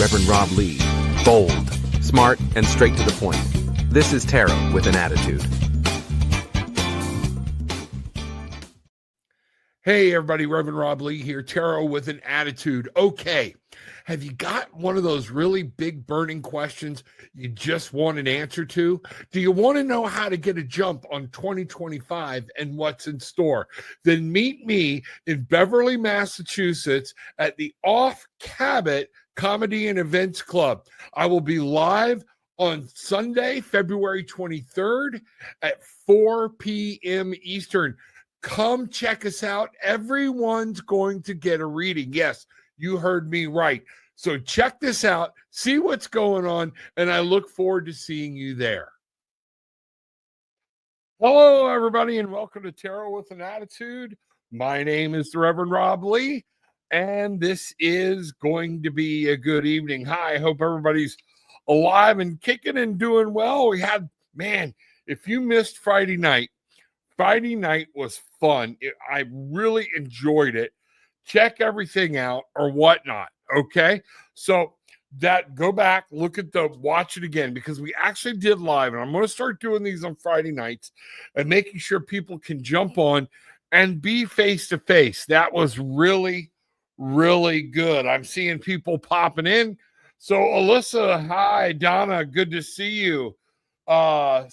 Reverend Rob Lee. Bold, smart, and straight to the point. This is Tarot with an Attitude. Hey everybody, Reverend Rob Lee here, Tarot with an Attitude. Okay, have you got one of those really big burning questions you just want an answer to? Do you want to know how to get a jump on 2025 and what's in store? Then meet me in Beverly, Massachusetts at the Off CABOT Comedy and Events Club. I will be live on Sunday, February 23rd at 4 p.m. Eastern. Come check us out. Everyone's going to get a reading. Yes, you heard me right. So check this out, see what's going on, and I look forward to seeing you there. Hello, everybody, and welcome to Tarot with an Attitude. My name is the Reverend Rob Lee, and this is going to be a good evening. Hi, I hope everybody's alive and kicking and doing well. We had, man, if you missed Friday night was fun. I really enjoyed it. Check everything out or whatnot. Okay. So go back, watch it again, because we actually did live, and I'm going to start doing these on Friday nights and making sure people can jump on and be face to face. That was really, really good. I'm seeing people popping in. So Alyssa, hi. Donna, good to see you. I'm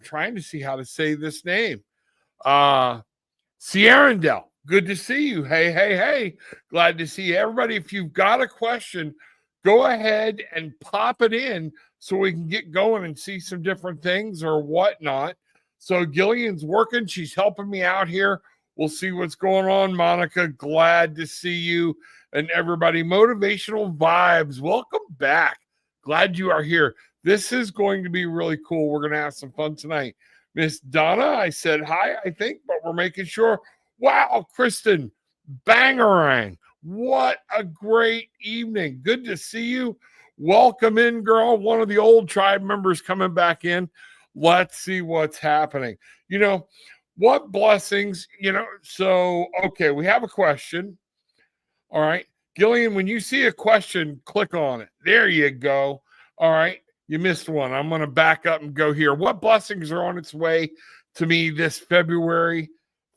trying to see how to say this name. Sierrandell, good to see you. Hey. Glad to see everybody. If you've got a question, go ahead and pop it in so we can get going and see some different things or whatnot. So Gillian's working. She's helping me out here. We'll see what's going on. Monica, glad to see you and everybody. Motivational Vibes, welcome back. Glad you are here. This is going to be really cool. We're going to have some fun tonight. Miss Donna, I said hi, I think, but we're making sure. Wow, Kristen, bangarang. What a great evening. Good to see you. Welcome in, girl. One of the old tribe members coming back in. Let's see what's happening. What blessings, so, okay, we have a question. All right. Gillian, when you see a question, click on it. There you go. All right. You missed one. I'm going to back up and go here. What blessings are on its way to me this February?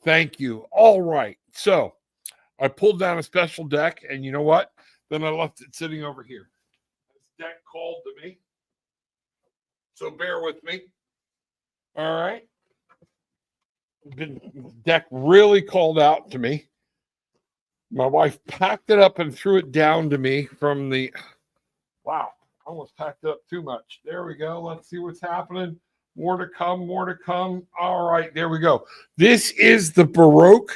Thank you. All right. So I pulled down a special deck, and you know what? Then I left it sitting over here. This deck called to me. So bear with me. All right. The deck really called out to me. My wife packed it up and threw it down to me from the... Wow. Almost packed up too much. There we go. Let's see what's happening. More to come. All right, there we go. This is the Baroque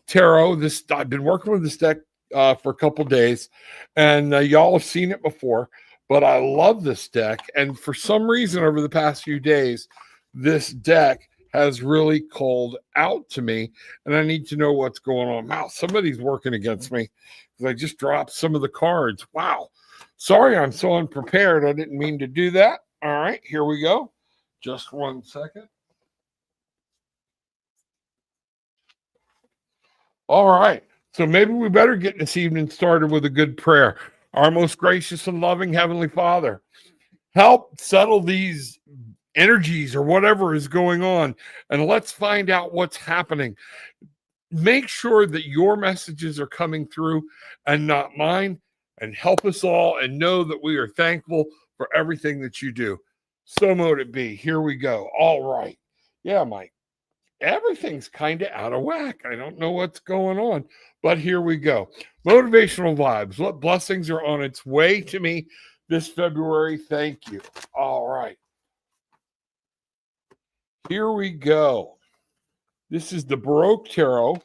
Tarot. I've been working with this deck for a couple days, and y'all have seen it before, but I love this deck. And for some reason, over the past few days, this deck has really called out to me, and I need to know what's going on. Wow, somebody's working against me because I just dropped some of the cards. Wow. Sorry, I'm so unprepared. I didn't mean to do that. All right, here we go. Just 1 second. All right, so maybe we better get this evening started with a good prayer. Our most gracious and loving Heavenly Father, help settle these energies or whatever is going on, and let's find out what's happening. Make sure that your messages are coming through and not mine. And help us all, and know that we are thankful for everything that you do. So mote it be. Here we go. All right. Yeah, Mike. Everything's kind of out of whack. I don't know what's going on, but here we go. Motivational Vibes. What blessings are on its way to me this February? Thank you. All right. Here we go. This is the Baroque Tarot. I'm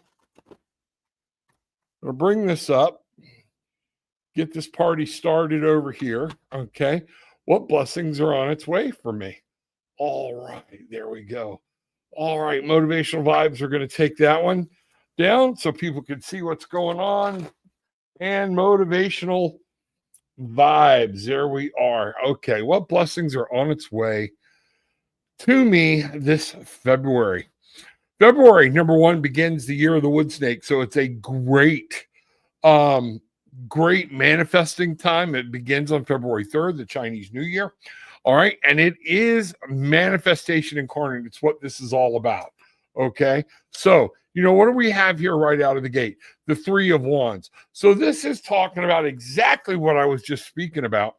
going to bring this up. Get this party started over here. Okay. What blessings are on its way for me? All right. There we go. All right. Motivational Vibes. We're going to take that one down so people can see what's going on. And Motivational Vibes. There we are. Okay. What blessings are on its way to me this February? February, number one, begins the year of the wood snake. So it's a great great manifesting time. It begins on February 3rd, the Chinese New Year. All right. And it is manifestation incarnate. It's what this is all about. Okay. So, what do we have here right out of the gate? The Three of Wands. So this is talking about exactly what I was just speaking about.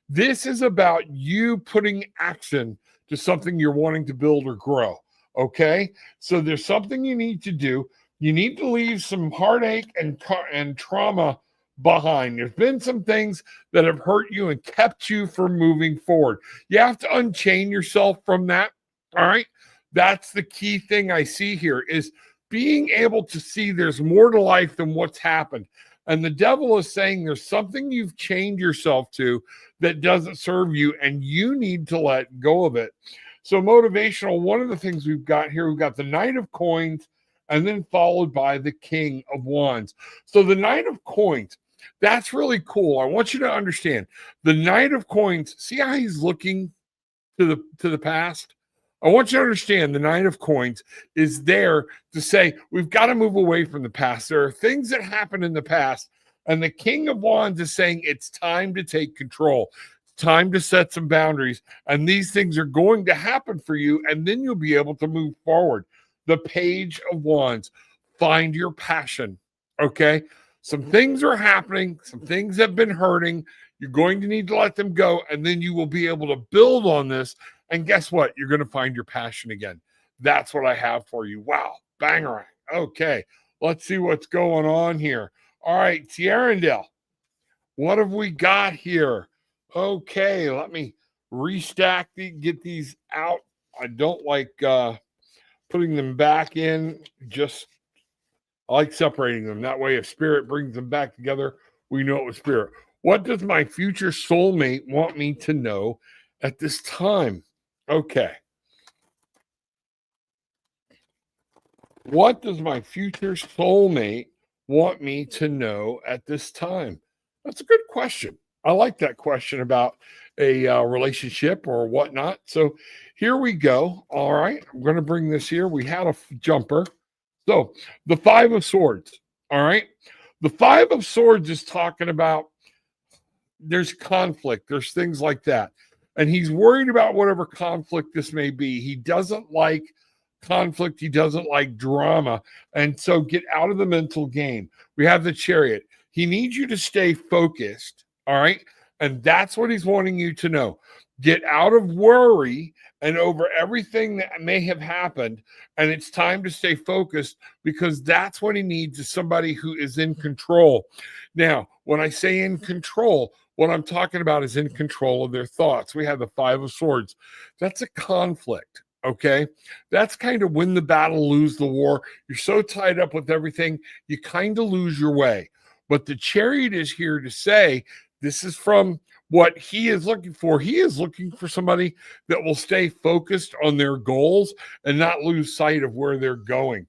This is about you putting action to something you're wanting to build or grow. Okay. So there's something you need to do. You need to leave some heartache and trauma behind. There's been some things that have hurt you and kept you from moving forward. You have to unchain yourself from that. All right. That's the key thing I see here is being able to see there's more to life than what's happened. And the devil is saying there's something you've chained yourself to that doesn't serve you, and you need to let go of it. So motivational, one of the things we've got here, we've got the Knight of Coins and then followed by the King of Wands. So the Knight of Coins, that's really cool. I want you to understand the Knight of Coins, see how he's looking to the past? I want you to understand the Nine of Coins is there to say we've got to move away from the past. There are things that happened in the past, and the King of Wands is saying it's time to take control. It's time to set some boundaries, and these things are going to happen for you, and then you'll be able to move forward. The Page of Wands, find your passion, okay? Some things are happening. Some things have been hurting. You're going to need to let them go, and then you will be able to build on this. And guess what? You're going to find your passion again. That's what I have for you. Wow. Bangarang. Okay. Let's see what's going on here. All right. Tierrendale. What have we got here? Okay. Let me restack get these out. I don't like putting them back in. I like separating them. That way, if spirit brings them back together, we know it was spirit. What does my future soulmate want me to know at this time? Okay. What does my future soulmate want me to know at this time? That's a good question. I like that question about a relationship or whatnot. So here we go. All right. I'm going to bring this here. We had a jumper. So the Five of Swords. All right. The Five of Swords is talking about there's conflict. There's things like that. And he's worried about whatever conflict this may be. He doesn't like conflict. He doesn't like drama. And so get out of the mental game. We have the Chariot. He needs you to stay focused. All right. And that's what he's wanting you to know. Get out of worry and over everything that may have happened. And it's time to stay focused because that's what he needs is somebody who is in control. Now, when I say in control, what I'm talking about is in control of their thoughts. We have the Five of Swords. That's a conflict, okay? That's kind of win the battle, lose the war. You're so tied up with everything, you kind of lose your way. But the Chariot is here to say, this is from what he is looking for. He is looking for somebody that will stay focused on their goals and not lose sight of where they're going.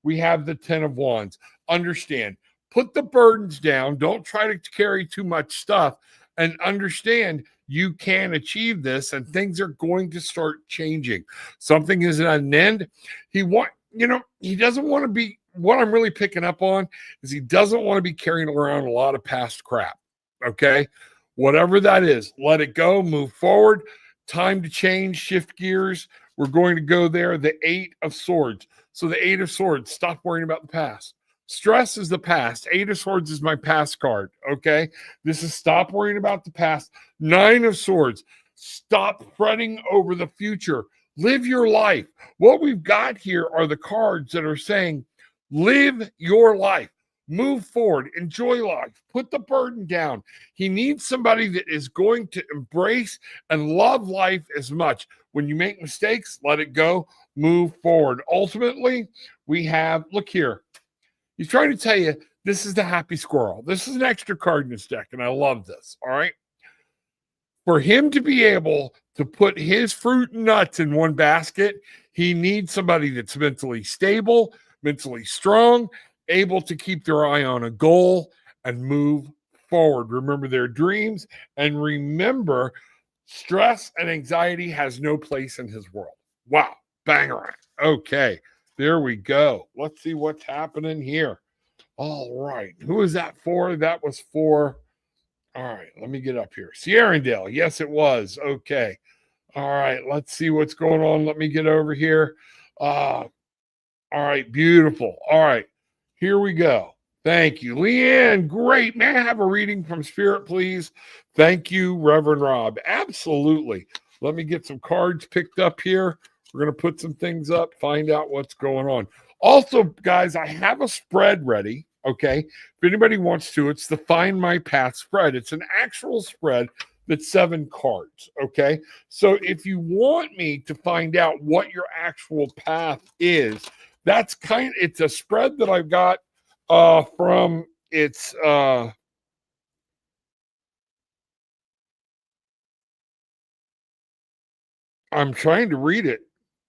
We have the Ten of Wands. Understand, put the burdens down. Don't try to carry too much stuff and understand you can achieve this and things are going to start changing. Something is at an end. He doesn't want to be, what I'm really picking up on is he doesn't want to be carrying around a lot of past crap. Okay. Whatever that is, let it go, move forward. Time to change, shift gears. We're going to go there. The Eight of Swords. So the Eight of Swords, stop worrying about the past. Stress is the past. Eight of Swords is my past card. Okay. This is stop worrying about the past. Nine of Swords. Stop fretting over the future. Live your life. What we've got here are the cards that are saying, live your life. Move forward, enjoy life, put the burden down. He needs somebody that is going to embrace and love life as much. When you make mistakes, let it go, move forward. Ultimately, we have, look here. He's trying to tell you, this is the happy squirrel. This is an extra card in this deck, and I love this, all right? For him to be able to put his fruit and nuts in one basket, he needs somebody that's mentally stable, mentally strong, able to keep their eye on a goal and move forward. Remember their dreams and remember stress and anxiety has no place in his world. Wow. Bangarang. Okay. There we go. Let's see what's happening here. All right. Who is that for? That was for, all right, let me get up here. Sierrandale. Yes, it was. Okay. All right. Let's see what's going on. Let me get over here. All right. Beautiful. All right. Here we go. Thank you. Leanne, great. May I have a reading from Spirit, please? Thank you, Reverend Rob. Absolutely. Let me get some cards picked up here. We're going to put some things up, find out what's going on. Also, guys, I have a spread ready. Okay. If anybody wants to, it's the Find My Path spread. It's an actual spread that's 7 cards. Okay. So if you want me to find out what your actual path is, it's a spread that I've got from I'm trying to read it.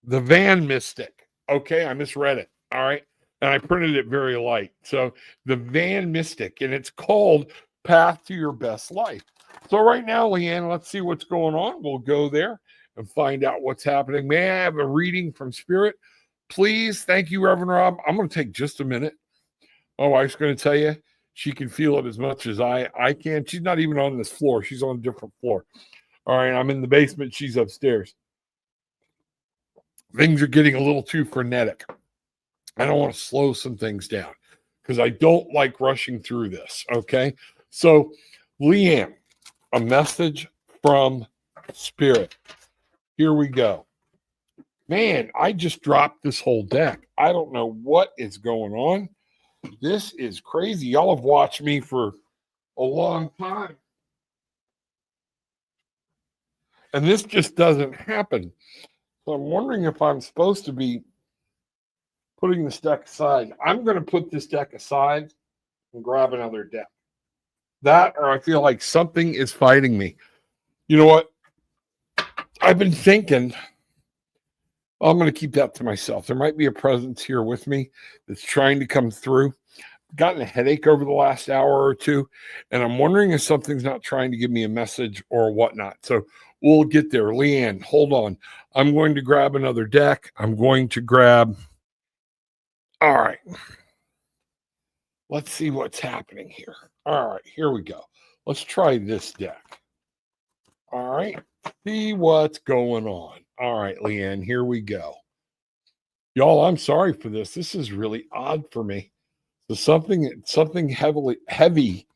The Van Mystic. Okay, I misread it. All right. And I printed it very light. So the Van Mystic, and it's called Path to Your Best Life. So right now, Leanne, let's see what's going on. We'll go there and find out what's happening. May I have a reading from Spirit? Please. Thank you, Reverend Rob. I'm going to take just a minute. My wife's going to tell you she can feel it as much as I can. She's not even on this floor. She's on a different floor. All right. I'm in the basement. She's upstairs. Things are getting a little too frenetic. I don't want to slow some things down because I don't like rushing through this. Okay. So, Leanne, a message from Spirit. Here we go. Man, I just dropped this whole deck. I don't know what is going on. This is crazy. Y'all have watched me for a long time. And this just doesn't happen. So I'm wondering if I'm supposed to be putting this deck aside. I'm going to put this deck aside and grab another deck. That, or I feel like something is fighting me. You know what? I've been thinking, I'm going to keep that to myself. There might be a presence here with me that's trying to come through. I've gotten a headache over the last hour or two, and I'm wondering if something's not trying to give me a message or whatnot. So we'll get there. Leanne, hold on. I'm going to grab another deck. I'm going to grab. All right. Let's see what's happening here. All right, here we go. Let's try this deck. All right. See what's going on. All right, Leanne, here we go. Y'all, I'm sorry for this. This is really odd for me. So something heavy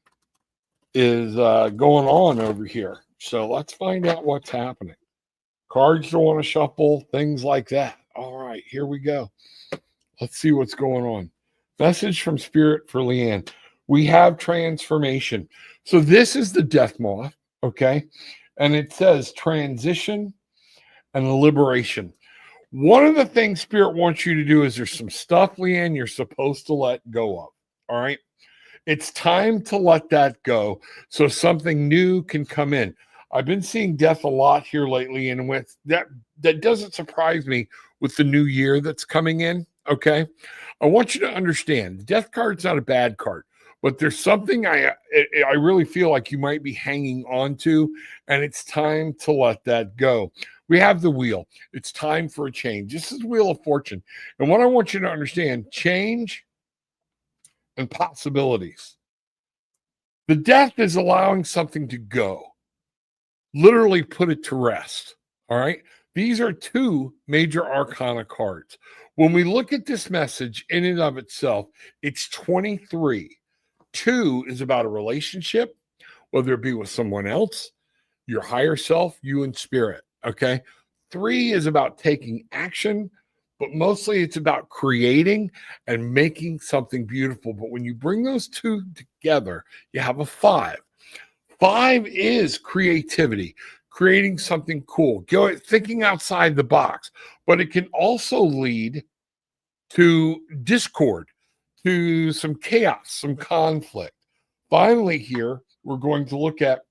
is going on over here. So let's find out what's happening. Cards don't want to shuffle, things like that. All right, here we go. Let's see what's going on. Message from Spirit for Leanne. We have transformation. So this is the death moth, okay? And it says transition and liberation. One of the things Spirit wants you to do is there's some stuff, Leanne, you're supposed to let go of. All right. It's time to let that go so something new can come in. I've been seeing death a lot here lately, and with that doesn't surprise me with the new year that's coming in. Okay. I want you to understand the death card's not a bad card, but there's something I really feel like you might be hanging on to, and it's time to let that go. We have the wheel. It's time for a change. This is Wheel of Fortune. And what I want you to understand, change and possibilities. The death is allowing something to go. Literally put it to rest. All right. These are 2 major arcana cards. When we look at this message in and of itself, it's 23. 2 is about a relationship, whether it be with someone else, your higher self, you and Spirit. Okay. 3 is about taking action, but mostly it's about creating and making something beautiful. But when you bring those 2 together, you have a 5. 5 is creativity, creating something cool, thinking outside the box, but it can also lead to discord, to some chaos, some conflict. Finally, here, we're going to look at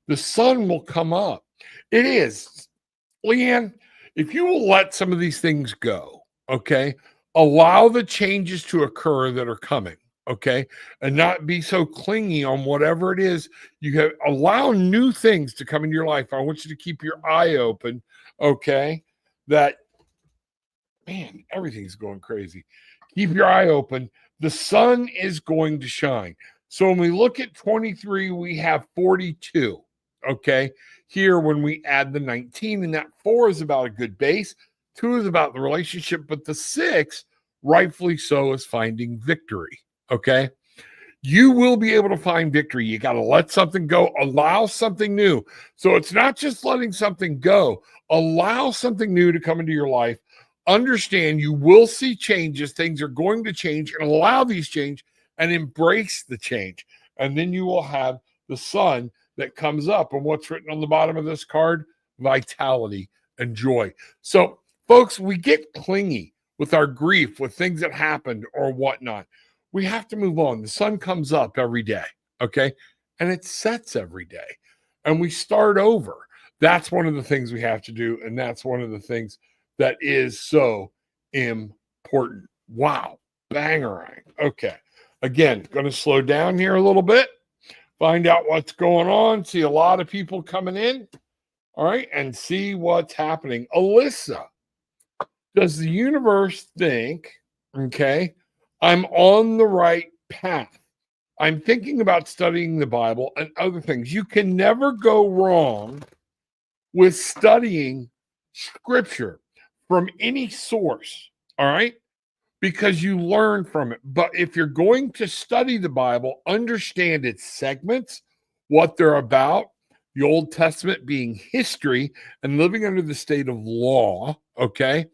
the sun will come up. It is. Leanne, if you will let some of these things go, okay, allow the changes to occur that are coming, okay, and not be so clingy on whatever it is you have. Allow new things to come into your life. I want you to keep your eye open, okay, that, man, everything's going crazy. Keep your eye open the sun is going to shine. So when we look at 23, we have 42. Okay. Here, when we add the 19, and that 4 is about a good base, 2 is about the relationship, but the 6, rightfully so, is finding victory. Okay. You will be able to find victory. You got to let something go, allow something new. So it's not just letting something go, allow something new to come into your life. Understand you will see changes, things are going to change, and allow these change and embrace the change. And then you will have the sun that comes up. And what's written on the bottom of this card? Vitality and joy. So, folks, we get clingy with our grief, with things that happened or whatnot. We have to move on. The sun comes up every day, okay? And it sets every day. And we start over. That's one of the things we have to do. And that's one of the things that is so important. Wow. Bangerang. Okay. Again, going to slow down here a little bit, find out what's going on, see a lot of people coming in, all right, and see what's happening. Alyssa, does the universe think, okay, I'm on the right path? I'm thinking about studying the Bible and other things. You can never go wrong with studying scripture from any source, all right? Because you learn from it. But if you're going to study the Bible, understand its segments, what they're about, the Old Testament being history and living under the state of law, okay?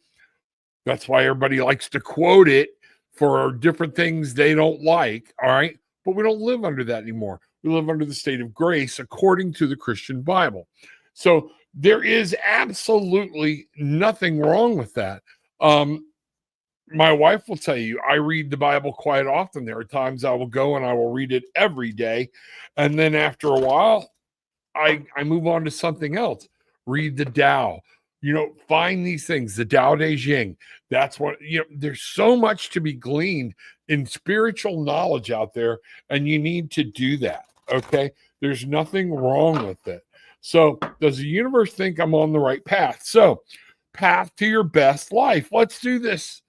That's why everybody likes to quote it for different things they don't like, all right? But we don't live under that anymore. We live under the state of grace according to the Christian Bible. So there is absolutely nothing wrong with that. My wife will tell you, I read the Bible quite often. There are times I will go and I will read it every day. And then after a while, I move on to something else. Read the Tao, find these things, the Tao Te Ching. That's what, there's so much to be gleaned in spiritual knowledge out there, and you need to do that. Okay. There's nothing wrong with it. So does the universe think I'm on the right path? So path to your best life. Let's do this.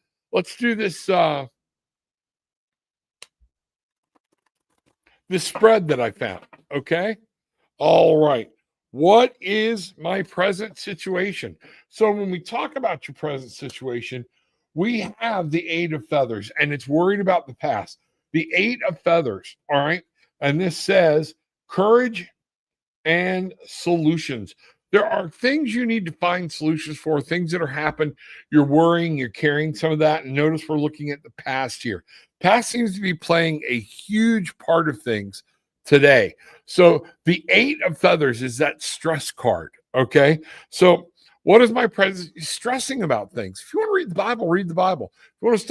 This spread that I found. Okay. All right. What is my present situation? So when we talk about your present situation, we have the 8 of feathers, and it's worried about the past. The 8 of feathers. All right. And this says courage and solutions. There are things you need to find solutions for, things that are happening. You're worrying, you're carrying some of that. And notice we're looking at the past here. Past seems to be playing a huge part of things today. So the 8 of feathers is that stress card. Okay. So what is my present? Stressing about things. If you want to read the Bible, read the Bible. If you want to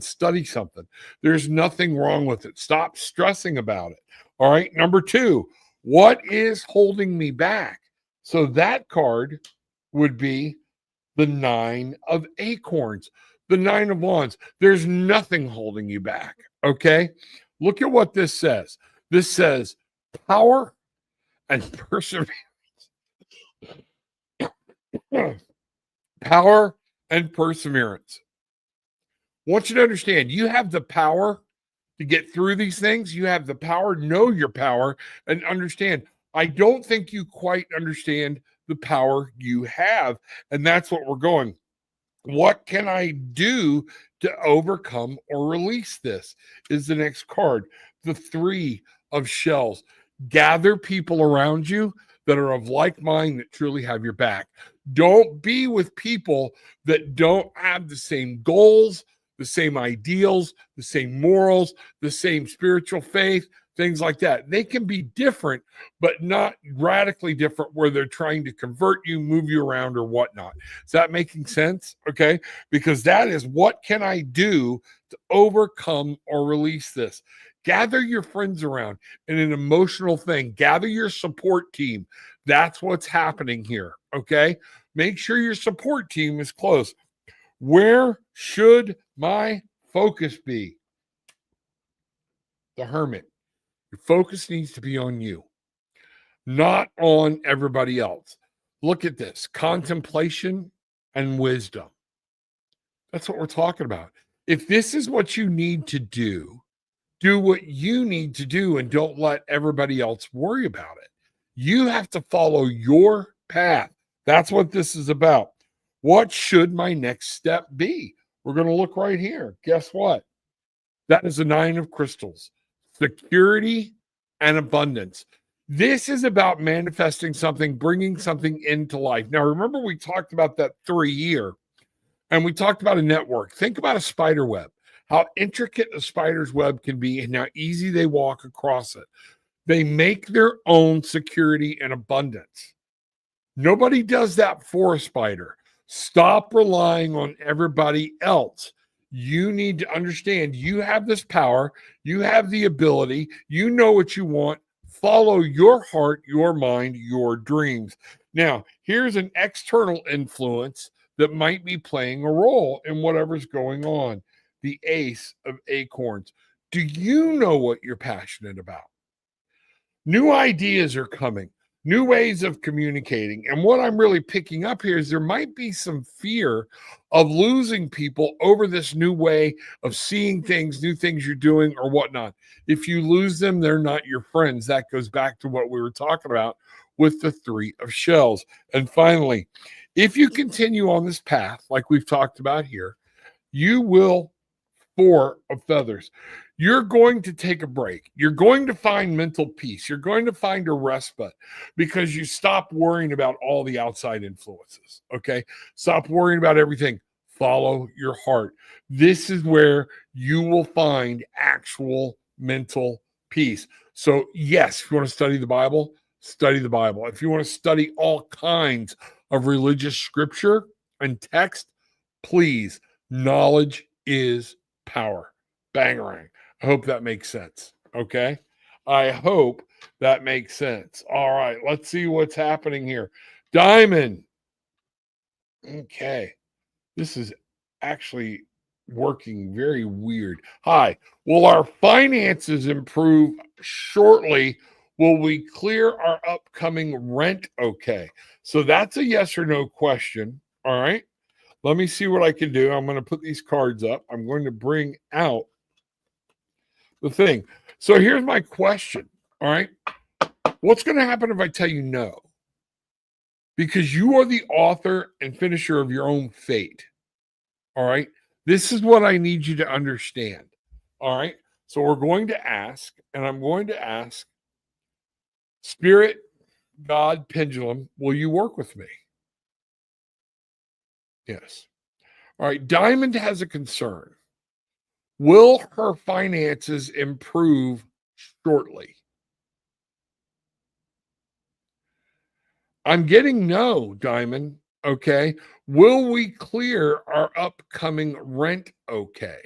study something. There's nothing wrong with it. Stop stressing about it. All right. Number 2, what is holding me back? So that card would be the 9 of acorns, the 9 of wands. There's nothing holding you back. Okay. Look at what this says. This says power and perseverance. Power and perseverance. I want you to understand you have the power to get through these things. You have the power, know your power, and understand. I don't think you quite understand the power you have. And that's what we're going. What can I do to overcome or release this? Is the next card. The 3 of shells. Gather people around you that are of like mind, that truly have your back. Don't be with people that don't have the same goals, the same ideals, the same morals, the same spiritual faith, things like that. They can be different, but not radically different where they're trying to convert you, move you around, or whatnot. Is that making sense? Okay. Because that is what can I do to overcome or release this? Gather your friends around in an emotional thing. Gather your support team. That's what's happening here. Okay. Make sure your support team is close. Where should my focus be? The Hermit. Your focus needs to be on you, not on everybody else. Look at this. Contemplation and wisdom. That's what we're talking about. If this is what you need to do what you need to do and don't let everybody else worry about it. You have to follow your path. That's what this is about. What should my next step be? We're going to look right here. Guess what? That is a 9 of crystals, security and abundance. This is about manifesting something, bringing something into life. Now, remember, we talked about that 3-year, and we talked about a network. Think about a spider web, how intricate a spider's web can be, and how easy they walk across it. They make their own security and abundance. Nobody does that for a spider. Stop relying on everybody else. You need to understand you have this power, you have the ability, you know what you want. Follow your heart, your mind, your dreams. Now, here's an external influence that might be playing a role in whatever's going on. The Ace of Acorns. Do you know what you're passionate about? New ideas are coming, new ways of communicating. And what I'm really picking up here is there might be some fear of losing people over this new way of seeing things, new things you're doing, or whatnot. If you lose them, they're not your friends. That goes back to what we were talking about with the 3 of shells. And finally, if you continue on this path, like we've talked about here, you will 4 of feathers. You're going to take a break. You're going to find mental peace. You're going to find a respite because you stop worrying about all the outside influences. Okay. Stop worrying about everything. Follow your heart. This is where you will find actual mental peace. So, yes, if you want to study the Bible, study the Bible. If you want to study all kinds of religious scripture and text, please, knowledge is power. Bangarang. I hope that makes sense. Okay. I hope that makes sense. All right. Let's see what's happening here. Diamond. Okay. This is actually working very weird. Hi. Will our finances improve shortly? Will we clear our upcoming rent okay? So that's a yes or no question. All right. Let me see what I can do. I'm going to put these cards up. I'm going to bring out the thing. So here's my question. All right. What's going to happen if I tell you no? Because you are the author and finisher of your own fate. All right. This is what I need you to understand. All right. So we're going to ask, and I'm going to ask, Spirit, God, Pendulum, will you work with me? Yes. All right. Diamond has a concern. Will her finances improve shortly? I'm getting no, Diamond. Okay. Will we clear our upcoming rent okay?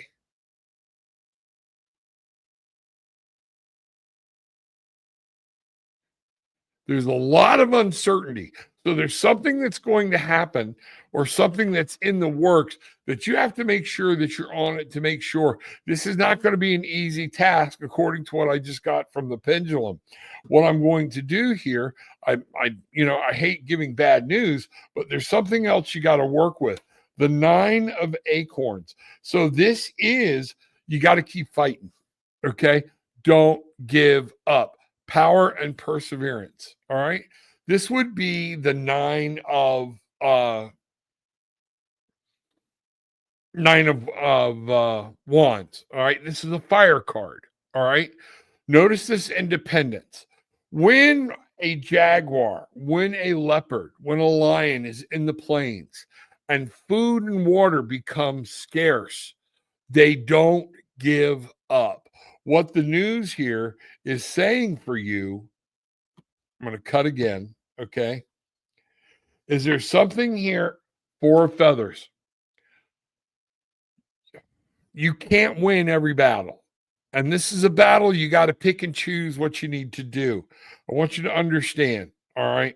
There's a lot of uncertainty. So there's something that's going to happen or something that's in the works that you have to make sure that you're on it to make sure this is not going to be an easy task according to what I just got from the pendulum. What I'm going to do here, I hate giving bad news, but there's something else you got to work with. The 9 of acorns. So this is you got to keep fighting. Okay? Don't give up. Power and perseverance. All right. This would be the 9 of wands. All right. This is a fire card. All right. Notice this independence. When a jaguar, when a leopard, when a lion is in the plains and food and water become scarce, they don't give up. What the news here is saying for you, I'm going to cut again. Okay. Is there something here? 4 of feathers. You can't win every battle. And this is a battle you got to pick and choose what you need to do. I want you to understand. All right.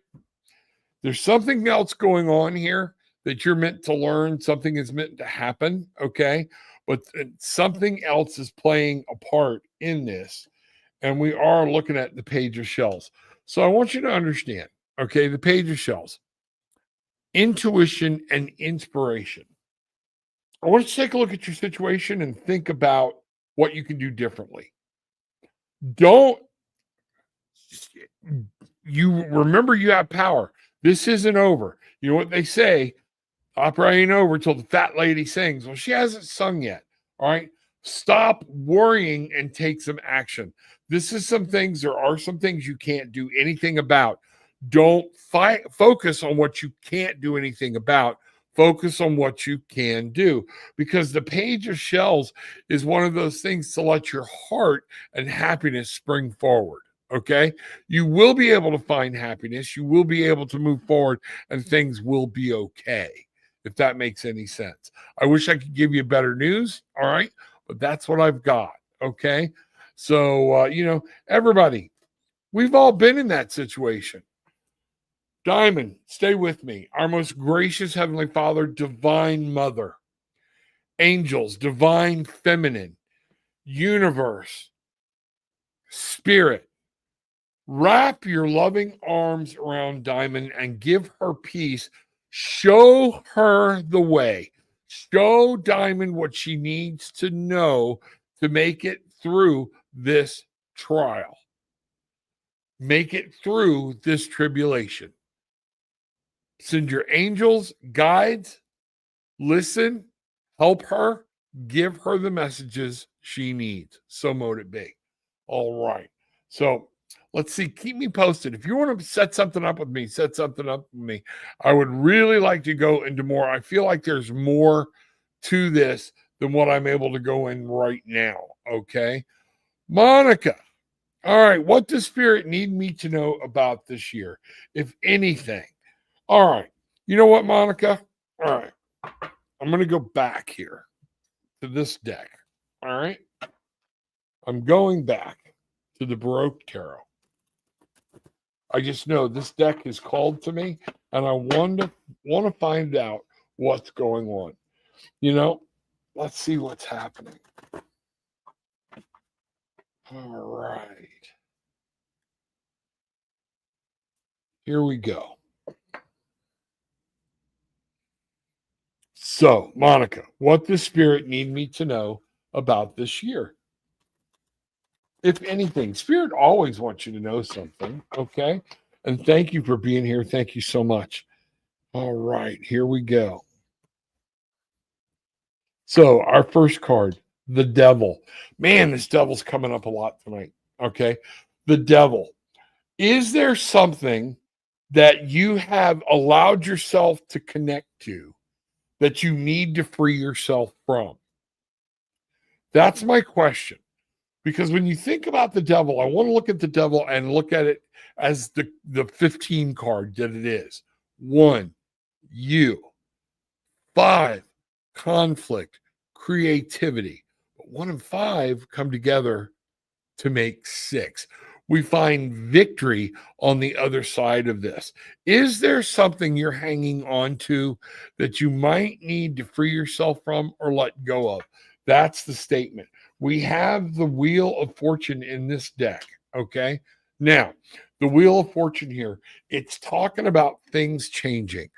There's something else going on here that you're meant to learn. Something is meant to happen. Okay. But something else is playing a part in this. And we are looking at the page of shells. So I want you to understand. Okay. The page of shells. Intuition and inspiration. I want you to take a look at your situation and think about what you can do differently. Don't you remember you have power. This isn't over. You know what they say? Opera ain't over till the fat lady sings. Well, she hasn't sung yet. All right. Stop worrying and take some action. This is some things, there are some things you can't do anything about. Don't focus on what you can't do anything about. Focus on what you can do, because the page of shells is one of those things to let your heart and happiness spring forward. Okay. You will be able to find happiness. You will be able to move forward and things will be okay, if that makes any sense. I wish I could give you better news. All right. But that's what I've got. Okay. So, everybody, we've all been in that situation. Diamond, stay with me. Our most gracious Heavenly Father, Divine Mother, angels, Divine Feminine, Universe, Spirit, wrap your loving arms around Diamond and give her peace. Show her the way. Show Diamond what she needs to know to make it through this trial. Make it through this tribulation. Send your angels, guides, listen, help her, give her the messages she needs. So mote it be. All right. So let's see. Keep me posted. If you want to set something up with me, set something up with me. I would really like to go into more. I feel like there's more to this than what I'm able to go in right now. Okay. Monica. All right. What does Spirit need me to know about this year, if anything? All right. You know what, Monica? All right. I'm going to go back here to this deck. All right. I'm going back to the Baroque Tarot. I just know this deck is called to me, and I want to find out what's going on. Let's see what's happening. All right. Here we go. So, Monica, what does Spirit need me to know about this year? If anything, Spirit always wants you to know something, okay? And thank you for being here. Thank you so much. All right, here we go. So, our first card, the Devil. Man, this Devil's coming up a lot tonight, okay? The Devil. Is there something that you have allowed yourself to connect to that you need to free yourself from? That's my question. Because when you think about the Devil, I want to look at the Devil and look at it as the 15 card that it is. 1, you. 5, conflict, creativity. But 1 and 5 come together to make 6. We find victory on the other side of this. Is there something you're hanging on to that you might need to free yourself from or let go of? That's the statement. We have the Wheel of Fortune in this deck, okay? Now, the Wheel of Fortune here, it's talking about things changing.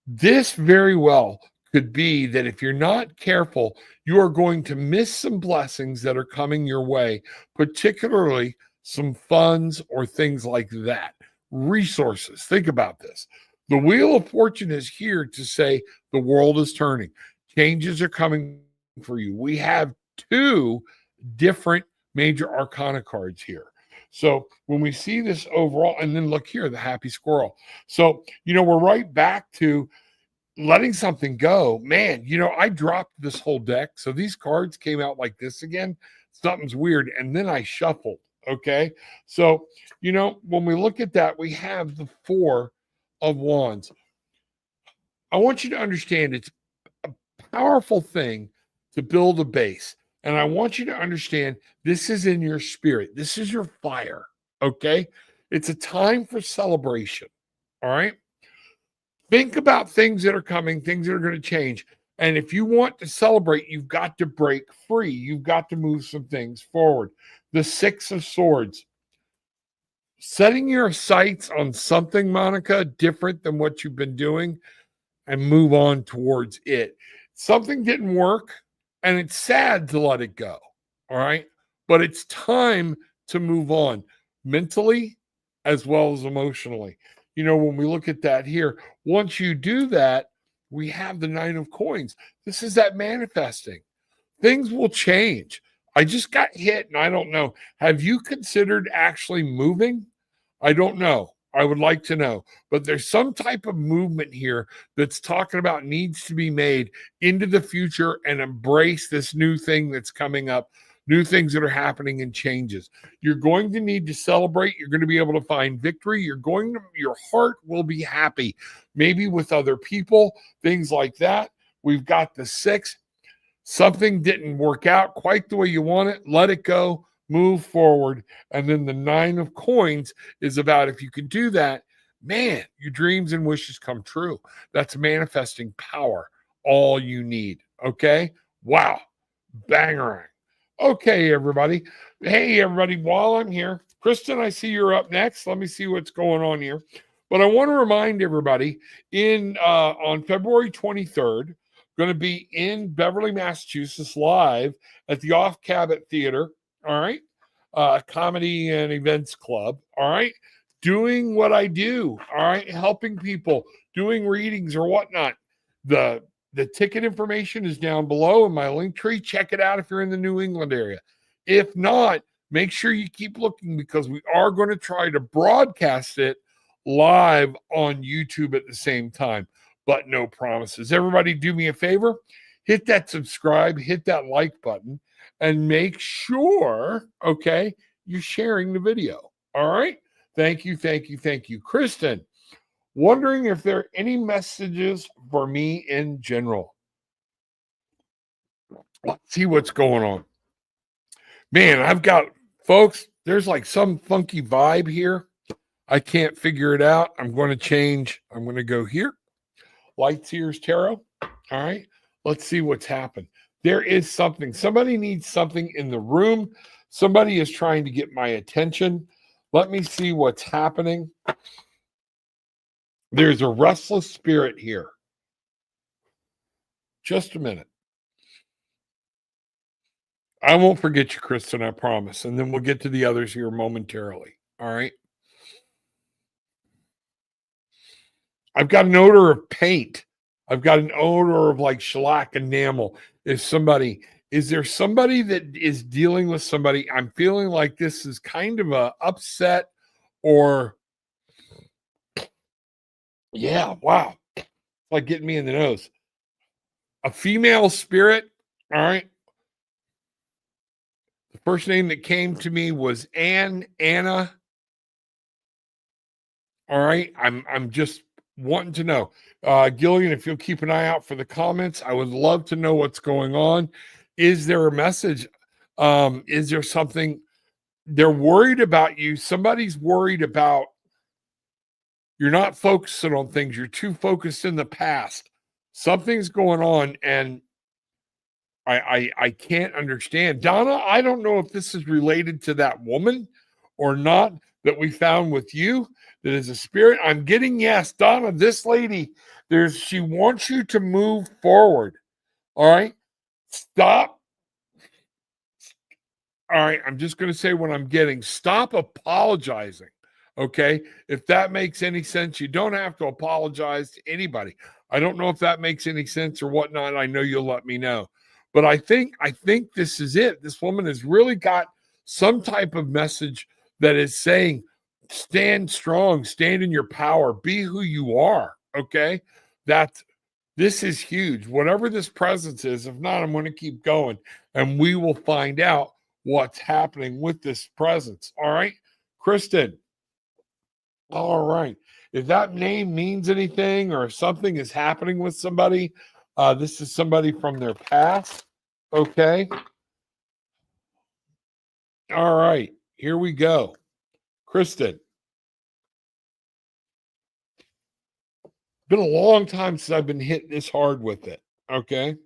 This very well could be that if you're not careful, you are going to miss some blessings that are coming your way, particularly some funds or things like that. Resources. Think about this. The Wheel of Fortune is here to say the world is turning. Changes are coming for you. We have 2 different major arcana cards here. So when we see this overall, and then look here, the Happy Squirrel. So, we're right back to letting something go. Man, I dropped this whole deck. So these cards came out like this again. Something's weird. And then I shuffled. Okay. So, when we look at that, we have the 4 of Wands. I want you to understand it's a powerful thing to build a base. And I want you to understand this is in your spirit. This is your fire. Okay. It's a time for celebration. All right. Think about things that are coming, things that are going to change. And if you want to celebrate, you've got to break free. You've got to move some things forward. The 6 of Swords. Setting your sights on something, Monica, different than what you've been doing and move on towards it. something didn't work, and it's sad to let it go. All right. But it's time to move on mentally as well as emotionally. You know, when we look at that here, once you do that, we have the Nine of Coins. This is that manifesting. Things will change. I just got hit and I don't know. Have you considered actually moving? I don't know. I would like to know. But there's some type of movement here that's talking about needs to be made into the future and embrace this new thing that's coming up, new things that are happening and changes. You're going to need to celebrate. You're going to be able to find victory. Your heart will be happy, maybe with other people, things like that. We've got the 6. Something didn't work out quite the way you want it. Let it go, move forward. And then the 9 of Coins is about, if you can do that, man, your dreams and wishes come true. That's manifesting power, all you need. Okay. Wow. Bangerang. Okay, everybody. Hey, everybody, while I'm here, Kristen, I see you're up next. Let me see what's going on here. But I want to remind everybody on February 23rd, going to be in Beverly, Massachusetts, live at the Off CABOT Theater. All right. Comedy and Events Club. All right. Doing what I do. All right. Helping people, doing readings or whatnot. The ticket information is down below in my link tree. Check it out if you're in the New England area. If not, make sure you keep looking, because we are going to try to broadcast it live on YouTube at the same time, but no promises. Everybody do me a favor, hit that subscribe, hit that like button, and make sure, okay, you're sharing the video. All right. Thank you. Thank you. Thank you. Kristen, wondering if there are any messages for me in general. Let's see what's going on. Man, I've got, folks, there's like some funky vibe here. I can't figure it out. I'm going to change. I'm going to go here. Lights, ears, tarot. All right. Let's see what's happened. There is something. Somebody needs something in the room. Somebody is trying to get my attention. Let me see what's happening. There's a restless spirit here. Just a minute. I won't forget you, Kristen, I promise. And then we'll get to the others here momentarily. All right. I've got an odor of paint. I've got an odor of like shellac enamel. Is there somebody that is dealing with somebody? I'm feeling like this is kind of a upset or, yeah, wow. It's like getting me in the nose. A female spirit. All right. The first name that came to me was Anna. All right. I'm just wanting to know. Gillian, if you'll keep an eye out for the comments, I would love to know what's going on. Is there a message? Is there something they're worried about you? Somebody's worried about you're not focusing on things. You're too focused in the past. Something's going on, and I can't understand. Donna, I don't know if this is related to that woman or not that we found with you that is a spirit. I'm getting, yes, Donna, this lady, she wants you to move forward. All right. Stop. All right. I'm just going to say what I'm getting. Stop apologizing. Okay. If that makes any sense, you don't have to apologize to anybody. I don't know if that makes any sense or whatnot. I know you'll let me know. But I think this is it. This woman has really got some type of message that is saying, stand strong, stand in your power, be who you are. Okay. This is huge. Whatever this presence is, if not, I'm going to keep going and we will find out what's happening with this presence. All right. Kristen. All right. If that name means anything or something is happening with somebody, this is somebody from their past. Okay. All right. Here we go. Kristen. Been a long time since I've been hit this hard with it. Okay.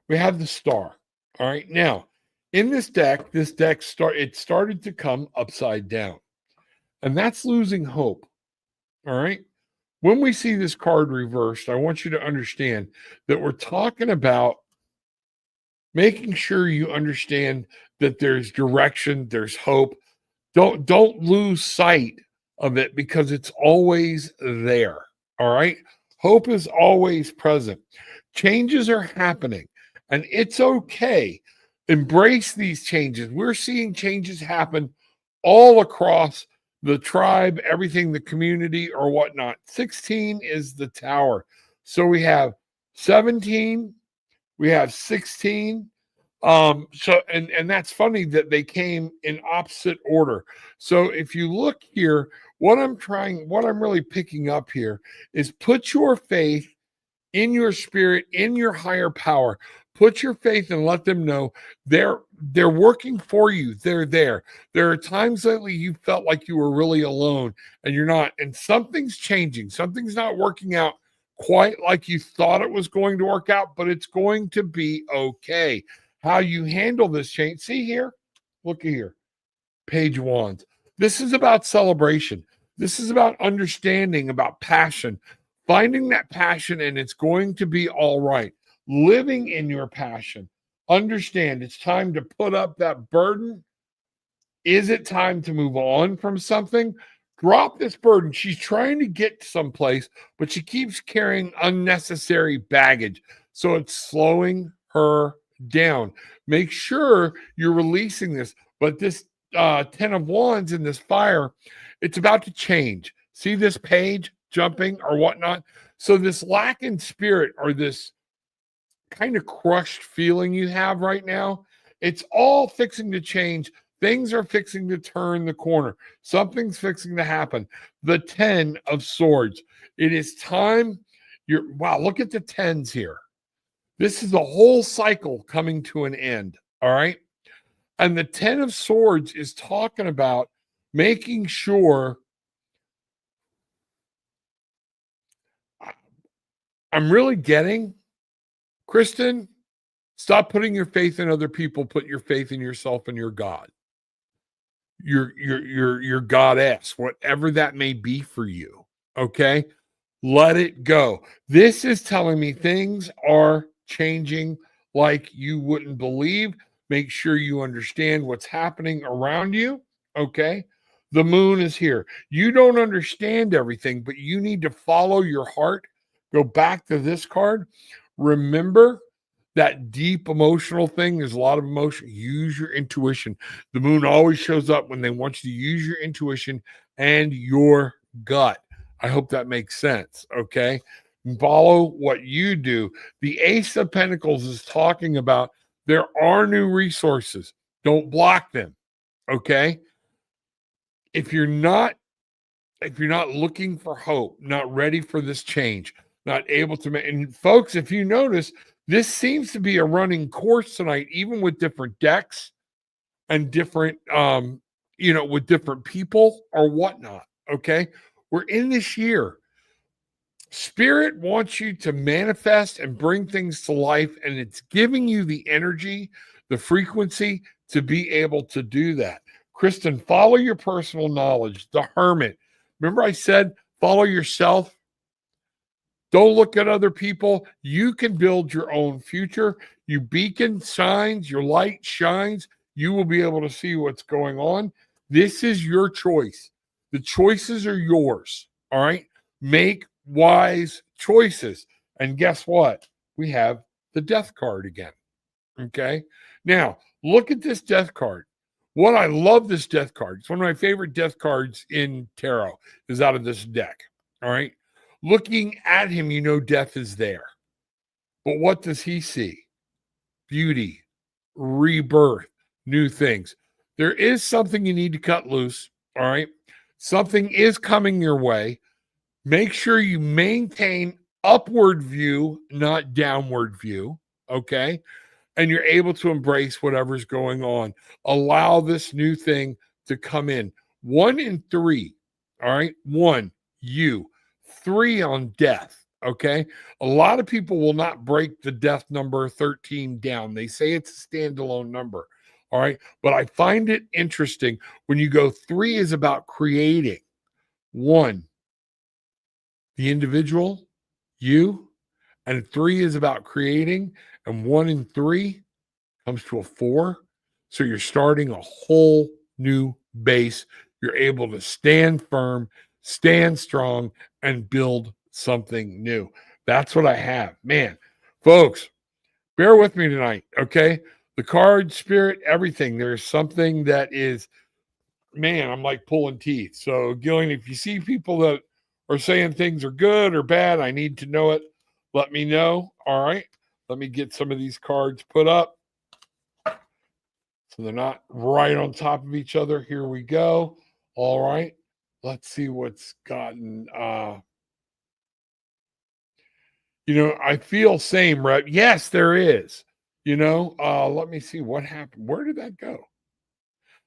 We have the star. All right. Now, in this deck started to come upside down. And that's losing hope. All right. when we see this card reversed, I want you to understand that we're talking about making sure you understand that there's direction, there's hope. Don't lose sight of it because it's always there. All right? Hope is always present. Changes are happening and it's okay. Embrace these changes. We're seeing changes happen all across the tribe, everything, the community, or whatnot. 16 is the tower. So we have 17, we have 16. And that's funny that they came in opposite order. So if you look here, what I'm really picking up here is put your faith in your spirit, in your higher power. Put your faith and let them know they're working for you. They're there. There are times lately you felt like you were really alone and you're not, and something's changing. Something's not working out quite like you thought it was going to work out, but it's going to be okay. How you handle this change. See here, look here, page wands. This is about celebration. This is about understanding, about passion, finding that passion, and it's going to be all right. Living in your passion. Understand it's time to put up that burden. Is it time to move on from something? Drop this burden. She's trying to get someplace, but she keeps carrying unnecessary baggage. So it's slowing her down. Make sure you're releasing this. But this 10 of Wands in this fire, it's about to change. See this page jumping or whatnot? So this lack in spirit or this kind of crushed feeling you have right now, it's all fixing to change. Things are fixing to turn the corner. Something's fixing to happen. The 10 of Swords. It is time. Wow, look at the 10s here. This is the whole cycle coming to an end. All right. And the 10 of Swords is talking about making sure I'm really getting, Kristen, stop putting your faith in other people. Put your faith in yourself and your God. Your goddess, whatever that may be for you. Okay. Let it go. This is telling me things are changing like you wouldn't believe. Make sure you understand what's happening around you. Okay. The moon is here. You don't understand everything, but you need to follow your heart. Go back to this card. Remember that deep emotional thing. There's a lot of emotion. Use your intuition. The moon always shows up when they want you to use your intuition and your gut. I hope that makes sense. Okay. Follow what you do. The Ace of Pentacles is talking about there are new resources. Don't block them. Okay. If you're not looking for hope, not ready for this change, not able to make, and folks, if you notice, this seems to be a running course tonight, even with different decks and different, with different people or whatnot. Okay. We're in this year. Spirit wants you to manifest and bring things to life, and it's giving you the energy, the frequency to be able to do that. Kristen, follow your personal knowledge, the hermit. Remember, I said, follow yourself. Don't look at other people. You can build your own future. You beacon shines, your light shines. You will be able to see what's going on. This is your choice. The choices are yours. All right. Make wise choices. And guess what? We have the death card again. Okay. Now, look at this death card. What I love this death card. It's one of my favorite death cards in tarot is out of this deck. All right. Looking at him, you know death is there. But what does he see? Beauty, rebirth, new things. There is something you need to cut loose. All right. Something is coming your way. Make sure you maintain upward view, not downward view. Okay. And you're able to embrace whatever's going on. Allow this new thing to come in. 1 in 3. All right. 1, you. 3 on death. Okay. A lot of people will not break the death number 13 down. They say it's a standalone number. All right. But I find it interesting when you go 3 is about creating. 1, the individual, you, and 3 is about creating, and 1 and 3 comes to a 4. So you're starting a whole new base. You're able to stand firm, stand strong, and build something new. That's what I have. Man, folks, bear with me tonight, okay? The card, spirit, everything. There's something that is, man, I'm like pulling teeth. So, Gillian, if you see people that are saying things are good or bad, I need to know it. Let me know. All right. Let me get some of these cards put up so they're not right on top of each other. Here we go. All right. Let's see what's gotten I feel same, Rep. Yes, there is. Let me see what happened. Where did that go?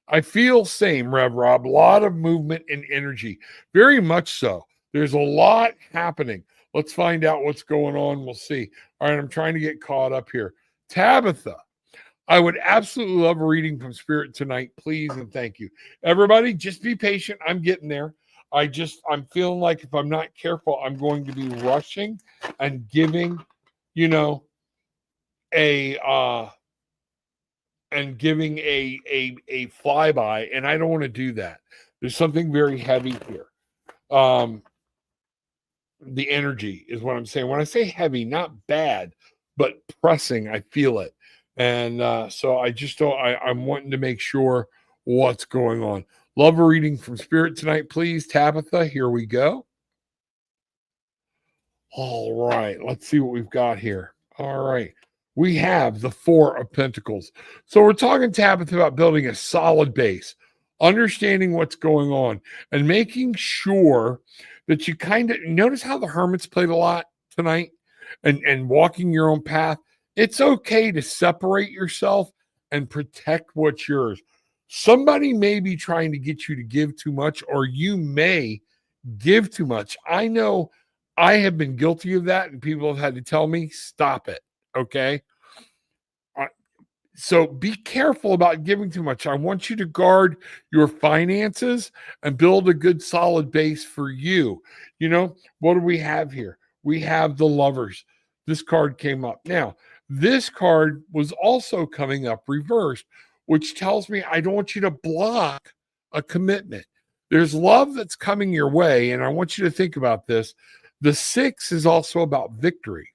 I feel same, Rev Rob. A lot of movement and energy. Very much so. There's a lot happening. Let's find out what's going on. We'll see. All right, I'm trying to get caught up here. Tabitha, I would absolutely love a reading from Spirit tonight, please, and thank you. Everybody, just be patient. I'm getting there. I'm feeling like if I'm not careful, I'm going to be rushing and giving, a a flyby, and I don't want to do that. There's something very heavy here. The energy is what I'm saying. When I say heavy, not bad, but pressing, I feel it. And so I just don't, I'm wanting to make sure what's going on. Love a reading from Spirit tonight, please. Tabitha, here we go. All right, let's see what we've got here. All right. We have the 4 of Pentacles. So we're talking, Tabitha, about building a solid base, understanding what's going on, and making sure that you kind of notice how the Hermits played a lot tonight and walking your own path. It's okay to separate yourself and protect what's yours. Somebody may be trying to get you to give too much, or you may give too much. I know I have been guilty of that, and people have had to tell me, stop it. Okay. So be careful about giving too much. I want you to guard your finances and build a good solid base for you. What do we have here? We have the Lovers. This card came up. Now, this card was also coming up reversed, which tells me I don't want you to block a commitment. There's love that's coming your way, and I want you to think about this. The 6 is also about victory.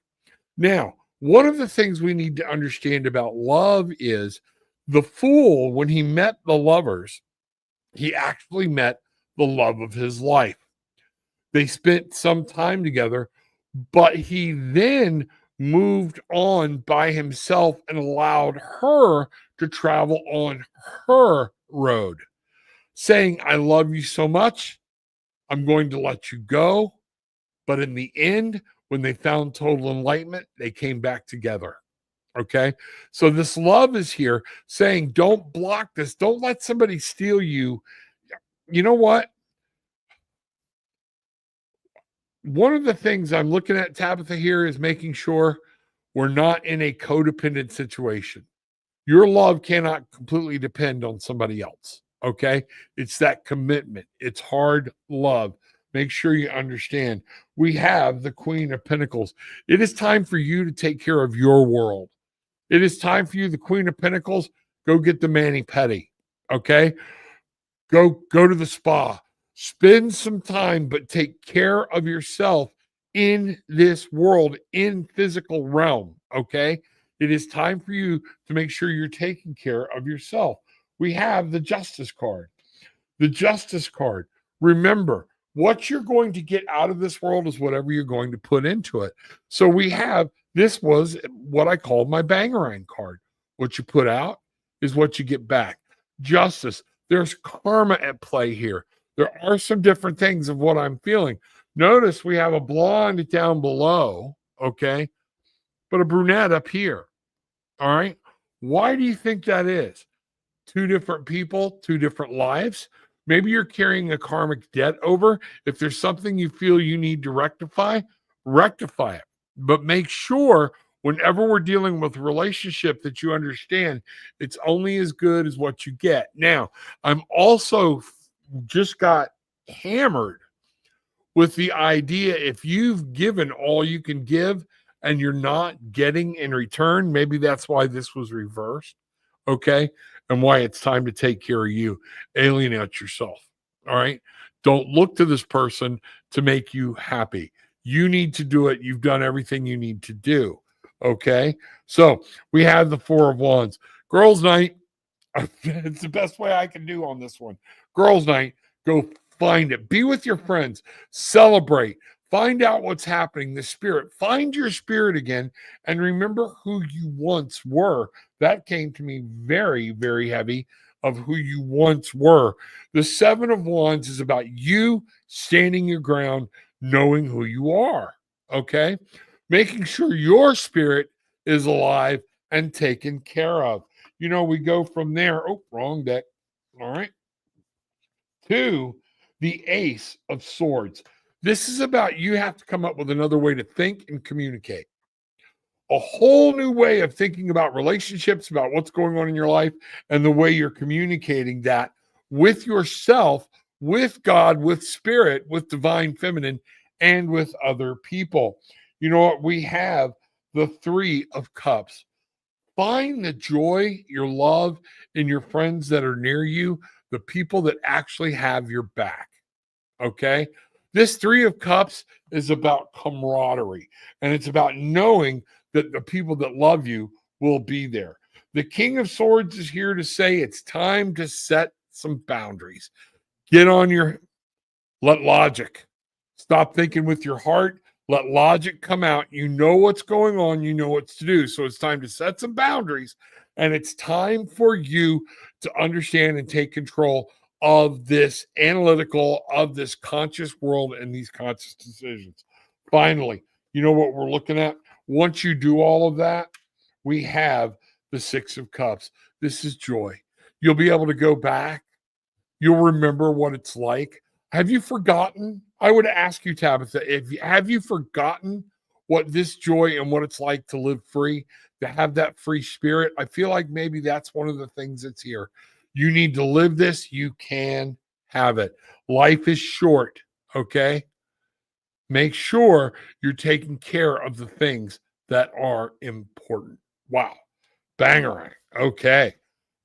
Now, one of the things we need to understand about love is the Fool, when he met the Lovers, he actually met the love of his life. They spent some time together, but he then moved on by himself and allowed her to travel on her road, saying, I love you so much, I'm going to let you go. But in the end, when they found total enlightenment, they came back together. Okay. So this love is here saying, don't block this. Don't let somebody steal you. You know what? One of the things I'm looking at, Tabitha, here is making sure we're not in a codependent situation. Your love cannot completely depend on somebody else. Okay. It's that commitment. It's hard love. Make sure you understand. We have the Queen of Pentacles. It is time for you to take care of your world. It is time for you, the Queen of Pentacles, go get the mani-pedi. Okay? Go to the spa. Spend some time, but take care of yourself in this world, in physical realm. Okay? It is time for you to make sure you're taking care of yourself. We have the Justice card. The Justice card. Remember, what you're going to get out of this world is whatever you're going to put into it. So this was what I called my Bangarang card. What you put out is what you get back. Justice. There's karma at play here. There are some different things of what I'm feeling. Notice we have a blonde down below, okay, but a brunette up here. All right. Why do you think that is? 2 different people, 2 different lives. Maybe you're carrying a karmic debt over. If there's something you feel you need to rectify it. But make sure whenever we're dealing with a relationship that you understand it's only as good as what you get. Now, I'm also just got hammered with the idea if you've given all you can give and you're not getting in return, maybe that's why this was reversed. Okay. And why it's time to take care of you, alienate yourself. All right. Don't look to this person to make you happy. You need to do it. You've done everything you need to do. Okay. So we have the Four of Wands. Girls' night. It's the best way I can do on this one. Girls' night. Go find it. Be with your friends. Celebrate. Find out what's happening. The spirit. Find your spirit again and remember who you once were. That came to me very, very heavy of who you once were. The Seven of Wands is about you standing your ground, knowing who you are. Okay. Making sure your spirit is alive and taken care of. You know, we go from there. Oh, wrong deck. All right. To the Ace of Swords. This is about you have to come up with another way to think and communicate. A whole new way of thinking about relationships, about what's going on in your life, and the way you're communicating that with yourself, with God, with spirit, with divine feminine, and with other people. You know what? We have the Three of Cups. Find the joy, your love in your friends that are near you, the people that actually have your back. Okay. This Three of Cups is about camaraderie and it's about knowing that the people that love you will be there. The King of Swords is here to say it's time to set some boundaries. Get on your, let logic, stop thinking with your heart. Let logic come out. You know what's going on. You know what to do. So it's time to set some boundaries. And it's time for you to understand and take control of this analytical, of this conscious world and these conscious decisions. Finally, you know what we're looking at? Once you do all of that, we have the Six of Cups. This is joy. You'll be able to go back. You'll remember what it's like. Have you forgotten? I would ask you, Tabitha, have you forgotten what this joy and what it's like to live free, to have that free spirit? I feel like maybe that's one of the things that's here. You need to live this. You can have it. Life is short, okay? Make sure you're taking care of the things that are important. Wow. Bangerang. Okay.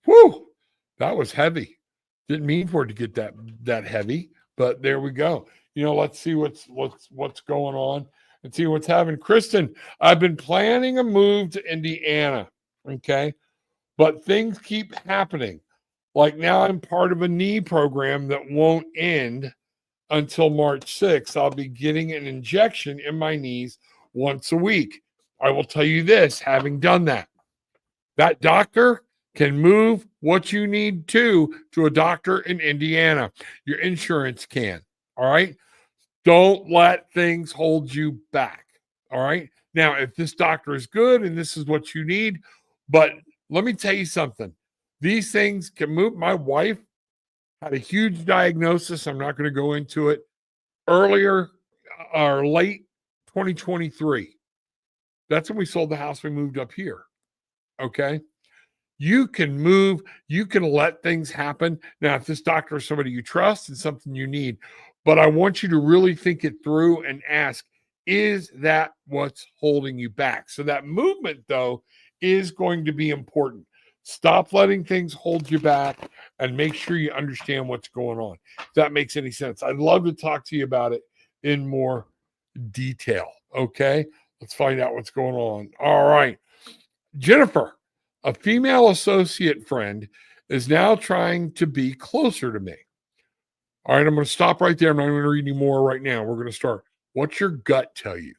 Whew. That was heavy. Didn't mean for it to get that heavy, but there we go. You know, let's see what's going on and see what's happening. Kristen, I've been planning a move to Indiana. Okay. But things keep happening. Like now I'm part of a knee program that won't end until March 6th. I'll be getting an injection in my knees once a week. I will tell you this, having done that doctor can move what you need to a doctor in Indiana. Your insurance can. All right. Don't let things hold you back. All right. Now, if this doctor is good and this is what you need, but let me tell you something. These things can move. My wife had a huge diagnosis. I'm not going to go into it. Earlier or late 2023. That's when we sold the house. We moved up here. Okay. You can move, you can let things happen. Now, if this doctor is somebody you trust and something you need, but I want you to really think it through and ask, is that what's holding you back? So that movement, though, is going to be important. Stop letting things hold you back and make sure you understand what's going on. If that makes any sense. I'd love to talk to you about it in more detail. Okay. Let's find out what's going on. All right. Jennifer, a female associate friend, is now trying to be closer to me. All right, I'm going to stop right there. I'm not going to read any more right now. We're going to start. What's your gut tell you?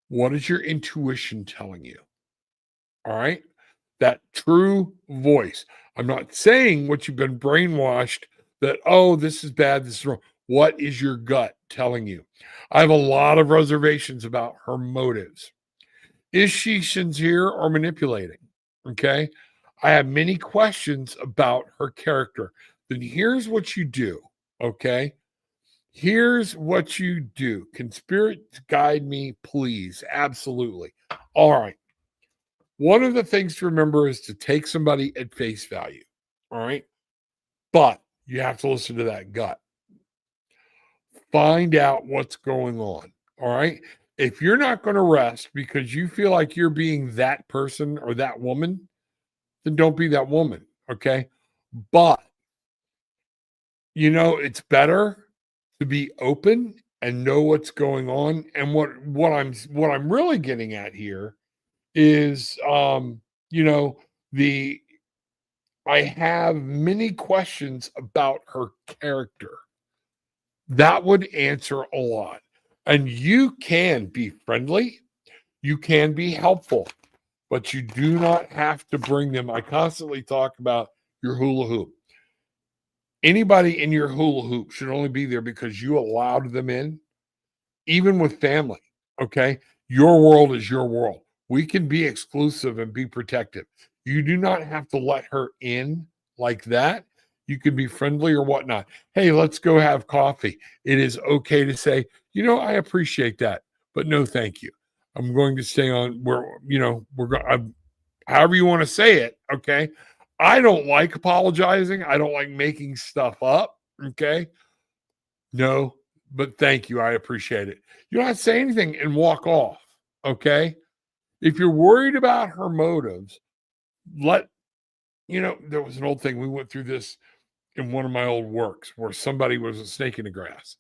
What is your intuition telling you? All right, that true voice. I'm not saying what you've been brainwashed that, oh, this is bad, this is wrong. What is your gut telling you? I have a lot of reservations about her motives. Is she sincere or manipulating? Okay. I have many questions about her character. Then here's what you do. Okay. Here's what you do. Can spirit guide me, please? Absolutely. All right. One of the things to remember is to take somebody at face value. All right. But you have to listen to that gut. Find out what's going on. All right. If you're not going to rest because you feel like you're being that person or that woman, then don't be that woman. Okay. But, it's better to be open and know what's going on. And what I'm really getting at here is, the I have many questions about her character. That would answer a lot. And you can be friendly, you can be helpful, but you do not have to bring them. I constantly talk about your hula hoop. Anybody in your hula hoop should only be there because you allowed them in, even with family. Okay. Your world is your world. We can be exclusive and be protective. You do not have to let her in like that. You can be friendly or whatnot. Hey, let's go have coffee. It is okay to say, I appreciate that, but no, thank you. I'm going to stay on where, we're going, however you want to say it. Okay. I don't like apologizing. I don't like making stuff up. Okay. No, but thank you. I appreciate it. You don't have to say anything and walk off. Okay. If you're worried about her motives, there was an old thing. We went through this in one of my old works where somebody was a snake in the grass.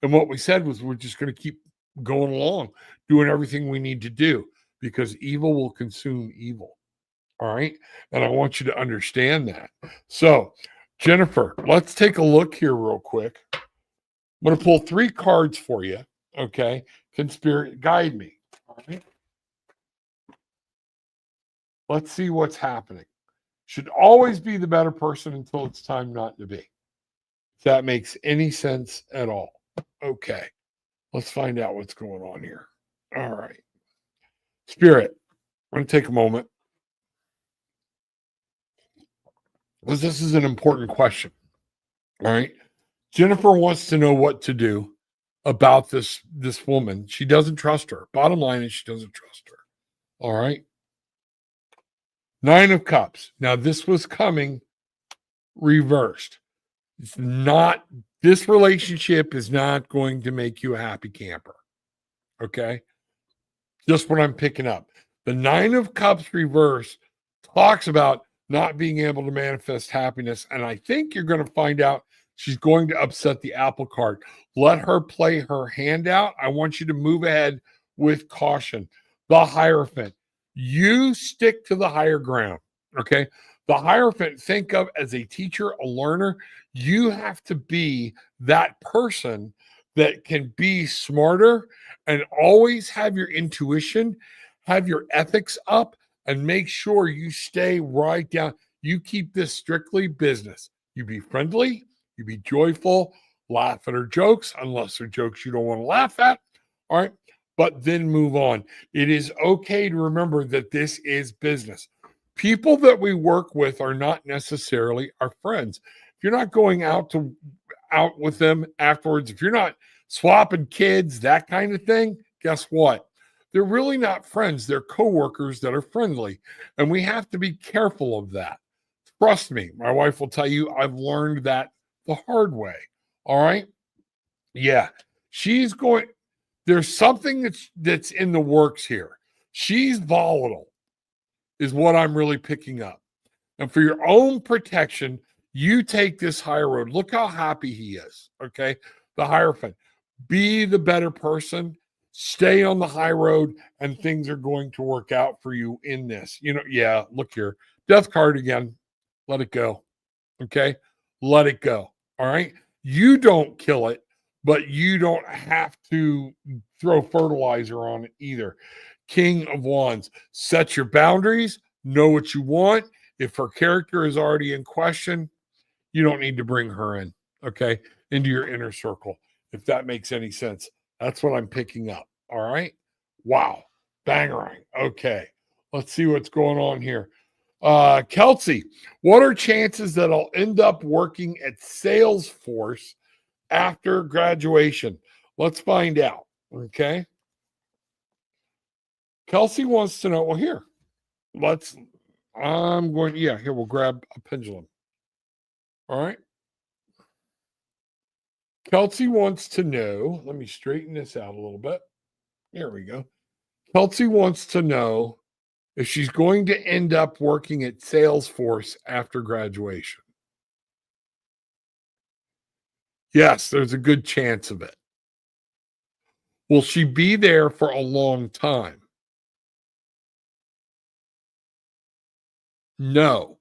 And what we said was we're just going to keep going along, doing everything we need to do because evil will consume evil. All right. And I want you to understand that. So, Jennifer, let's take a look here real quick. I'm going to pull 3 cards for you. Okay. Conspiracy, guide me. All right. Let's see what's happening. Should always be the better person until it's time not to be. If that makes any sense at all. Okay. Let's find out what's going on here. All right. Spirit, I'm going to take a moment because this is an important question. All right. Jennifer wants to know what to do about this woman. She doesn't trust her. Bottom line is she doesn't trust her. All right. 9 of Cups. Now, this was coming reversed. It's not, this relationship is not going to make you a happy camper. Okay. Just what I'm picking up. The 9 of Cups reverse talks about not being able to manifest happiness. And I think you're going to find out she's going to upset the apple cart. Let her play her hand out. I want you to move ahead with caution. The Hierophant. You stick to the higher ground. Okay. The Hierophant, think of as a teacher, a learner. You have to be that person that can be smarter and always have your intuition, have your ethics up, and make sure you stay right down. You keep this strictly business. You be friendly, you be joyful, laugh at her jokes, unless they're jokes you don't want to laugh at. All right. But then move on. It is okay to remember that this is business. People that we work with are not necessarily our friends. If you're not going out with them afterwards, if you're not swapping kids, that kind of thing, guess what? They're really not friends. They're coworkers that are friendly. And we have to be careful of that. Trust me, my wife will tell you I've learned that the hard way. All right. Yeah. There's something that's in the works here. She's volatile, is what I'm really picking up. And for your own protection, you take this higher road. Look how happy he is. Okay. The Hierophant. Be the better person. Stay on the high road, and things are going to work out for you in this. Yeah, look here. Death card again. Let it go. Okay. Let it go. All right. You don't kill it, but you don't have to throw fertilizer on it either. King of Wands. Set your boundaries. Know what you want. If her character is already in question, you don't need to bring her in, okay, into your inner circle, if that makes any sense. That's what I'm picking up. All right. Wow. Bangarang. Okay. Let's see what's going on here. Kelsey, what are chances that I'll end up working at Salesforce after graduation? Let's find out. Okay. Kelsey wants to know, well, here, we'll grab a pendulum. All right. Kelsey wants to know, let me straighten this out a little bit. There we go. Kelsey wants to know if she's going to end up working at Salesforce after graduation. Yes, there's a good chance of it. Will she be there for a long time? No.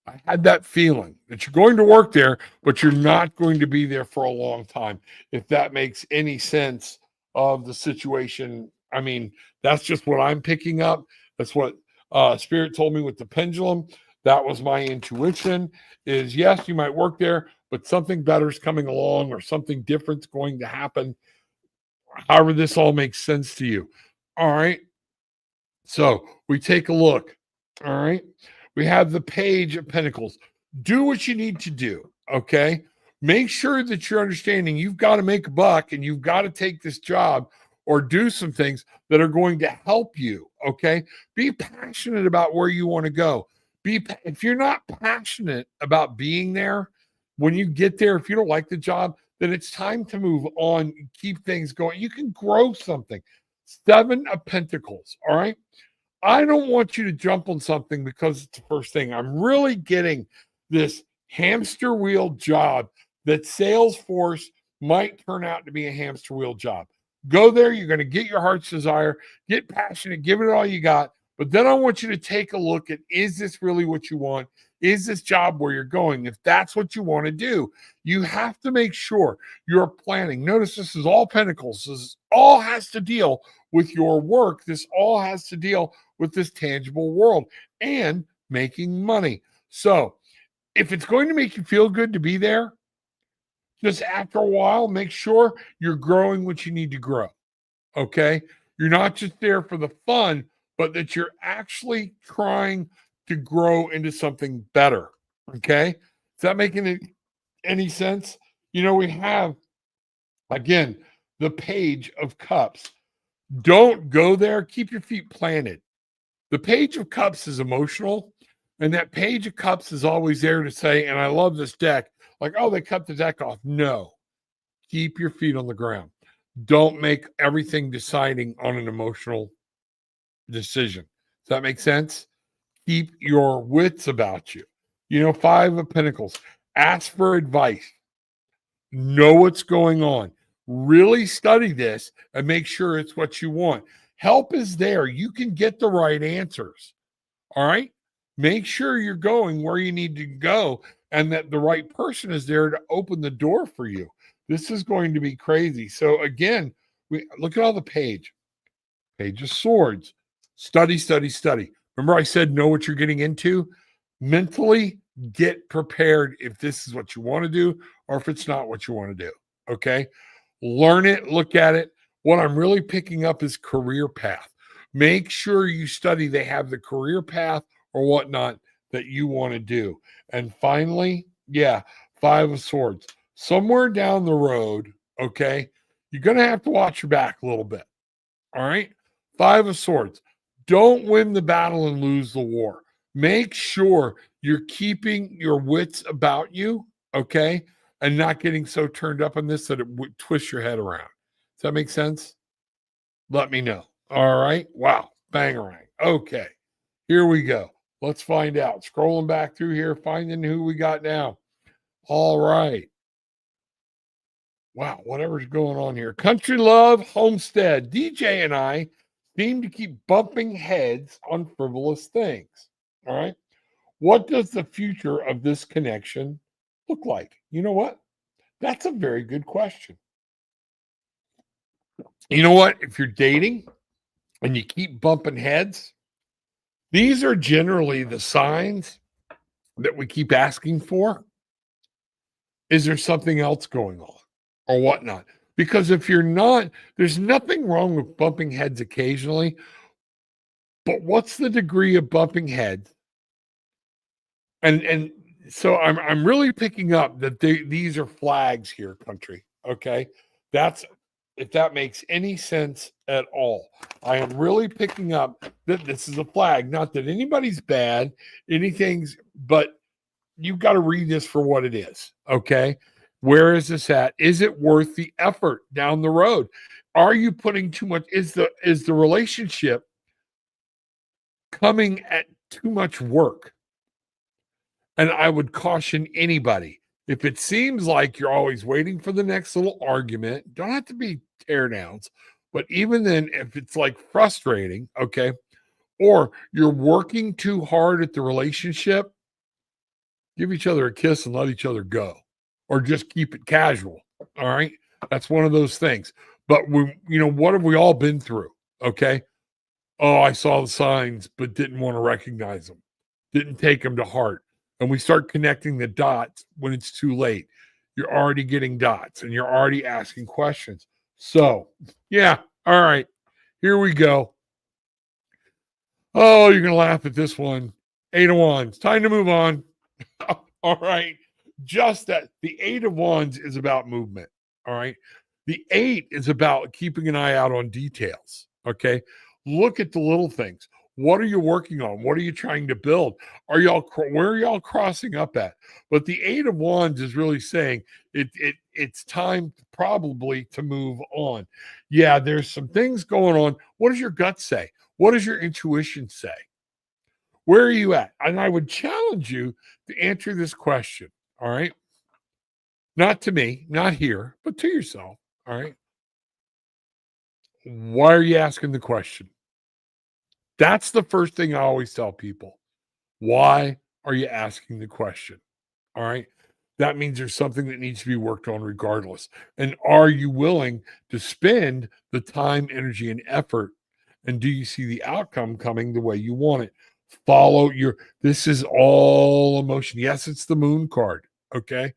I had that feeling that you're going to work there, but you're not going to be there for a long time. If that makes any sense of the situation. I mean, that's just what I'm picking up. That's what Spirit told me with the pendulum. That was my intuition is yes, you might work there, but something better is coming along or something different's going to happen. However, this all makes sense to you. All right. So we take a look. All right. We have the Page of Pentacles. Do what you need to do. Okay. Make sure that you're understanding you've got to make a buck and you've got to take this job or do some things that are going to help you. Okay. Be passionate about where you want to go. If you're not passionate about being there, when you get there, if you don't like the job, then it's time to move on, keep things going. You can grow something. 7 of Pentacles. All right. I don't want you to jump on something because it's the first thing. I'm really getting this hamster wheel job that Salesforce might turn out to be a hamster wheel job. Go there. You're going to get your heart's desire, get passionate, give it all you got. But then I want you to take a look at, is this really what you want? Is this job where you're going? If that's what you want to do, you have to make sure you're planning. Notice this is all Pentacles. This all has to deal with your work. This all has to deal with this tangible world and making money. So if it's going to make you feel good to be there, just after a while, make sure you're growing what you need to grow. Okay. You're not just there for the fun, but that you're actually trying to grow into something better. Okay. Is that making any sense? You know, we have, again, the Page of Cups. Don't go there. Keep your feet planted. The Page of Cups is emotional, and that Page of Cups is always there to say, and I love this deck, like, oh, they cut the deck off. No. Keep your feet on the ground. Don't make everything deciding on an emotional decision. Does that make sense? Keep your wits about you. You know, 5 of Pentacles. Ask for advice. Know what's going on. Really study this and make sure it's what you want. Help is there. You can get the right answers. All right. Make sure you're going where you need to go and that the right person is there to open the door for you. This is going to be crazy. So again, we look at all the Page of Swords. Study, study, study. Remember I said know what you're getting into? Mentally get prepared if this is what you want to do or if it's not what you want to do. Okay. Learn it, look at it. What I'm really picking up is career path. Make sure you study they have the career path or whatnot that you want to do. And finally, 5 of Swords. Somewhere down the road, okay, you're going to have to watch your back a little bit. All right. 5 of Swords. Don't win the battle and lose the war. Make sure you're keeping your wits about you, okay, and not getting so turned up on this that it would twist your head around. Does that make sense? Let me know. All right. Wow. Bangarang. Okay. Here we go. Let's find out. Scrolling back through here, finding who we got now. All right. Wow. Whatever's going on here. Country Love Homestead. DJ and I seem to keep bumping heads on frivolous things. All right. What does the future of this connection look like? You know what? That's a very good question. You know what? If you're dating and you keep bumping heads, these are generally the signs that we keep asking for. Is there something else going on or whatnot? Because if you're not, there's nothing wrong with bumping heads occasionally. But what's the degree of bumping heads? And so I'm really picking up that these are flags here, country. Okay. That's if that makes any sense at all. I am really picking up that this is a flag. Not that anybody's bad, anything's, but you've got to read this for what it is. Okay. Where is this at? Is it worth the effort down the road? Are you putting too much? Is the relationship coming at too much work? And I would caution anybody, if it seems like you're always waiting for the next little argument, don't have to be tear downs, but even then, if it's like frustrating, okay, or you're working too hard at the relationship, give each other a kiss and let each other go, or just keep it casual. All right. That's one of those things. But what have we all been through? Okay. Oh, I saw the signs, but didn't want to recognize them, didn't take them to heart. And we start connecting the dots when it's too late. You're already getting dots and you're already asking questions. So, yeah. All right. Here we go. Oh, you're going to laugh at this one. 8 of Wands. Time to move on. All right. Just that the 8 of Wands is about movement. All right. The 8 is about keeping an eye out on details. Okay. Look at the little things. What are you working on? What are you trying to build? Where are y'all crossing up at? But the 8 of Wands is really saying it's time probably to move on. Yeah, there's some things going on. What does your gut say? What does your intuition say? Where are you at? And I would challenge you to answer this question. All right. Not to me, not here, but to yourself. All right. Why are you asking the question? That's the first thing I always tell people. Why are you asking the question? All right. That means there's something that needs to be worked on regardless. And are you willing to spend the time, energy, and effort? And do you see the outcome coming the way you want it? This is all emotion. Yes, it's the moon card. Okay.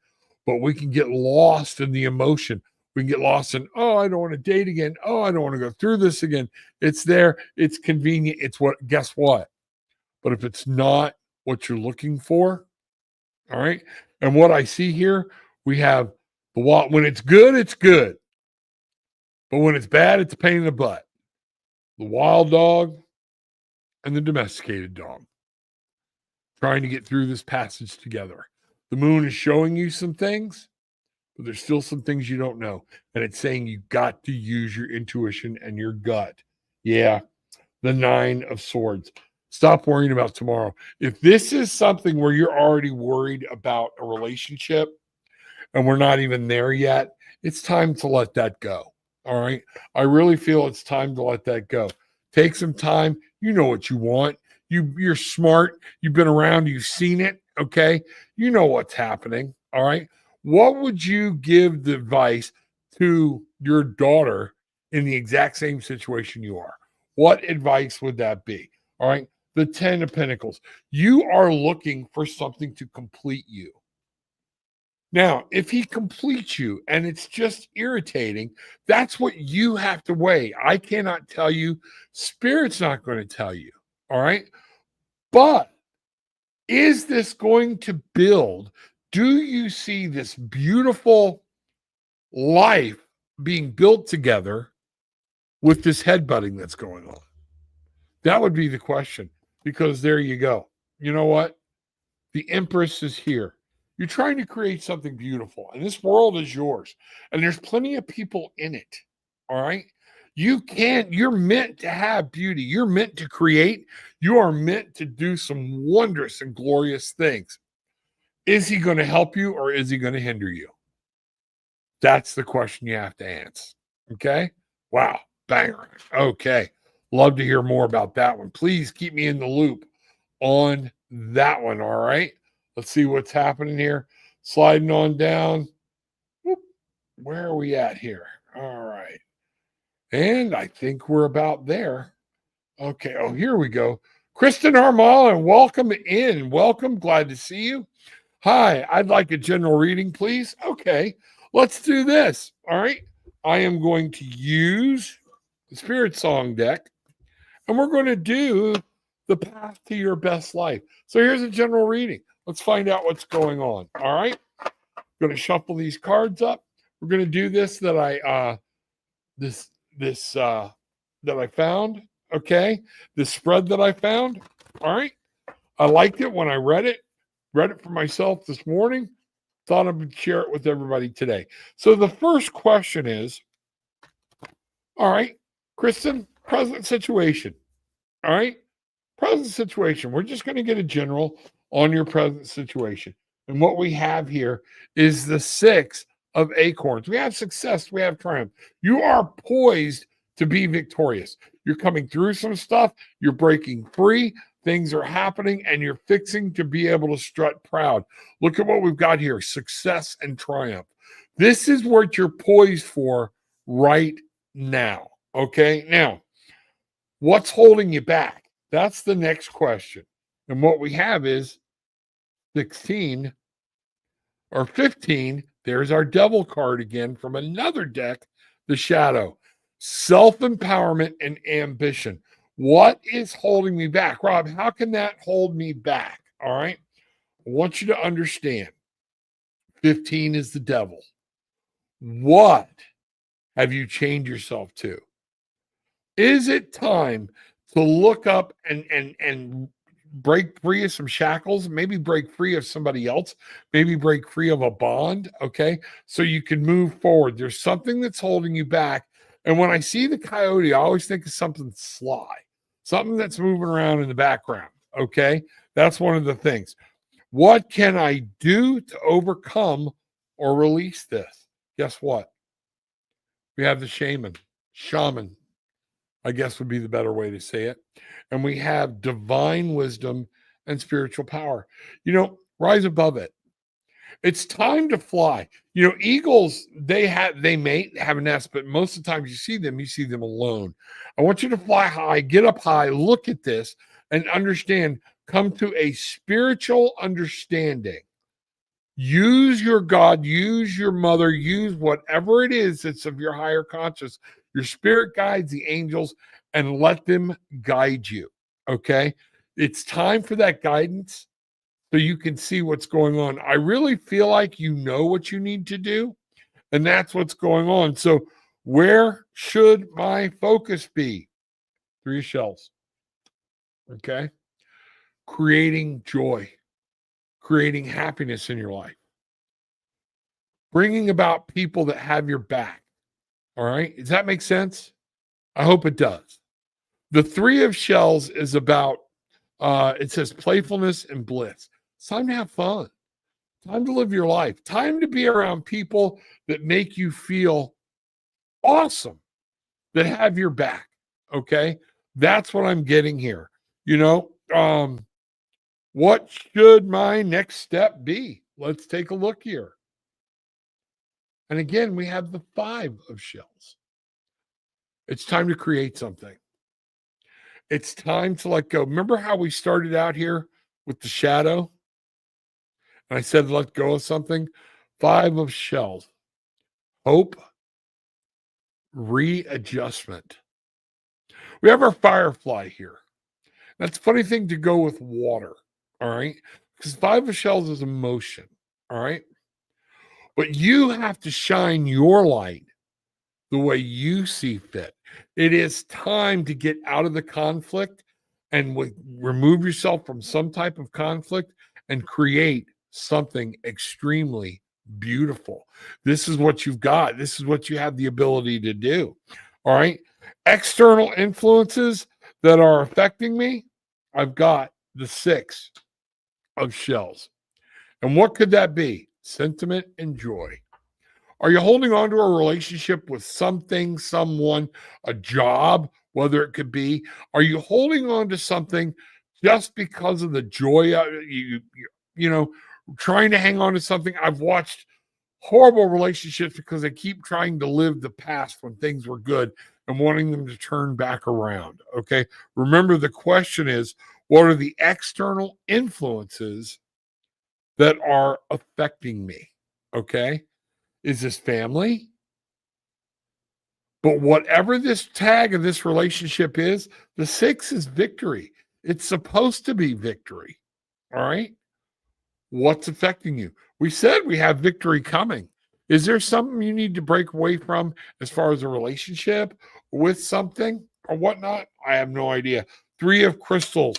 But we can get lost in the emotion. We can get lost in, oh, I don't want to date again. Oh, I don't want to go through this again. It's there. It's convenient. Guess what? But if it's not what you're looking for, all right. And what I see here, we have when it's good, it's good. But when it's bad, it's a pain in the butt. The wild dog and the domesticated dog trying to get through this passage together. The moon is showing you some things, but there's still some things you don't know. And it's saying you got to use your intuition and your gut. Yeah. The 9 of Swords. Stop worrying about tomorrow. If this is something where you're already worried about a relationship and we're not even there yet, it's time to let that go. All right. I really feel it's time to let that go. Take some time. You know what you want. You're smart. You've been around. You've seen it. Okay. You know what's happening. All right. What would you give the advice to your daughter in the exact same situation you are? What advice would that be? All right. The 10 of Pentacles. You are looking for something to complete you. Now, if he completes you and it's just irritating, that's what you have to weigh. I cannot tell you. Spirit's not going to tell you. All right. But is this going to build? Do you see this beautiful life being built together with this headbutting that's going on? That would be the question, because there you go. You know what? The Empress is here. You're trying to create something beautiful, and this world is yours, and there's plenty of people in it. All right. You're meant to have beauty. You're meant to create. You are meant to do some wondrous and glorious things. Is he going to help you or is he going to hinder you? That's the question you have to answer. Okay. Wow. Banger. Okay. Love to hear more about that one. Please keep me in the loop on that one. All right. Let's see what's happening here. Sliding on down. Whoop. Where are we at here? All right. And I think we're about there. Okay. Oh, here we go. Kristen Harmala, welcome in. Welcome. Glad to see you. Hi, I'd like a general reading, please. Okay. Let's do this. All right. I am going to use the Spirit Song deck, and we're going to do the path to your best life. So here's a general reading. Let's find out what's going on. All right. Going to shuffle these cards up. We're going to do this that I found. Okay. This spread that I found. All right. I liked it when I read it for myself this morning. thought I would share it with everybody today. So the first question is, all right, Kristen, present situation. All right, present situation. We're just going to get a general on your present situation. And what we have here is the 6 of acorns. We have success, we have triumph. You are poised to be victorious. You're coming through some stuff, you're breaking free, things are happening, and you're fixing to be able to strut proud. Look at what we've got here, success and triumph. This is what you're poised for right now. Okay, now, what's holding you back? That's the next question. And what we have is 16 or 15. There's our devil card again from another deck, the shadow. Self-empowerment and ambition. What is holding me back? Rob, how can that hold me back? All right. I want you to understand 15 is the devil. What have you chained yourself to? Is it time to look up and break free of some shackles, maybe break free of somebody else, maybe break free of a bond, okay? So you can move forward. There's something that's holding you back. And when I see the coyote, I always think of something sly, something that's moving around in the background, okay? That's one of the things. What can I do to overcome or release this? Guess what? We have the shaman, I guess would be the better way to say it. And we have divine wisdom and spiritual power. Rise above it. It's time to fly. Eagles, they may have a nest, but most of the time you see them alone. I want you to fly high, get up high, look at this and understand, come to a spiritual understanding. Use your God, use your mother, use whatever it is that's of your higher conscious, your spirit guides, the angels, and let them guide you. Okay. It's time for that guidance so you can see what's going on. I really feel like you know what you need to do, and that's what's going on. So, where should my focus be? 3 shells. Okay. Creating joy, creating happiness in your life, bringing about people that have your back. All right. Does that make sense? I hope it does. The 3 of shells is about, it says playfulness and bliss. It's time to have fun, time to live your life, time to be around people that make you feel awesome, that have your back. Okay. That's what I'm getting here. What should my next step be? Let's take a look here. And again, we have the 5 of shells. It's time to create something. It's time to let go. Remember how we started out here with the shadow? And I said, let go of something. 5 of shells. Hope. Readjustment. We have our firefly here. That's a funny thing to go with water. All right. Because 5 of shells is emotion. All right. But you have to shine your light the way you see fit. It is time to get out of the conflict and remove yourself from some type of conflict and create something extremely beautiful. This is what you've got. This is what you have the ability to do. All right. External influences that are affecting me, I've got the 6 of shells. And what could that be? Sentiment and joy. Are you holding on to a relationship with something, someone, a job, whether it could be? Are you holding on to something just because of the joy of trying to hang on to something? I've watched horrible relationships because they keep trying to live the past when things were good and wanting them to turn back around. Okay. Remember, the question is, what are the external influences that are affecting me? Okay. Is this family? But whatever this tag of this relationship is, the 6 is victory. It's supposed to be victory. All right. What's affecting you? We said we have victory coming. Is there something you need to break away from as far as a relationship with something or whatnot? I have no idea. 3 of crystals.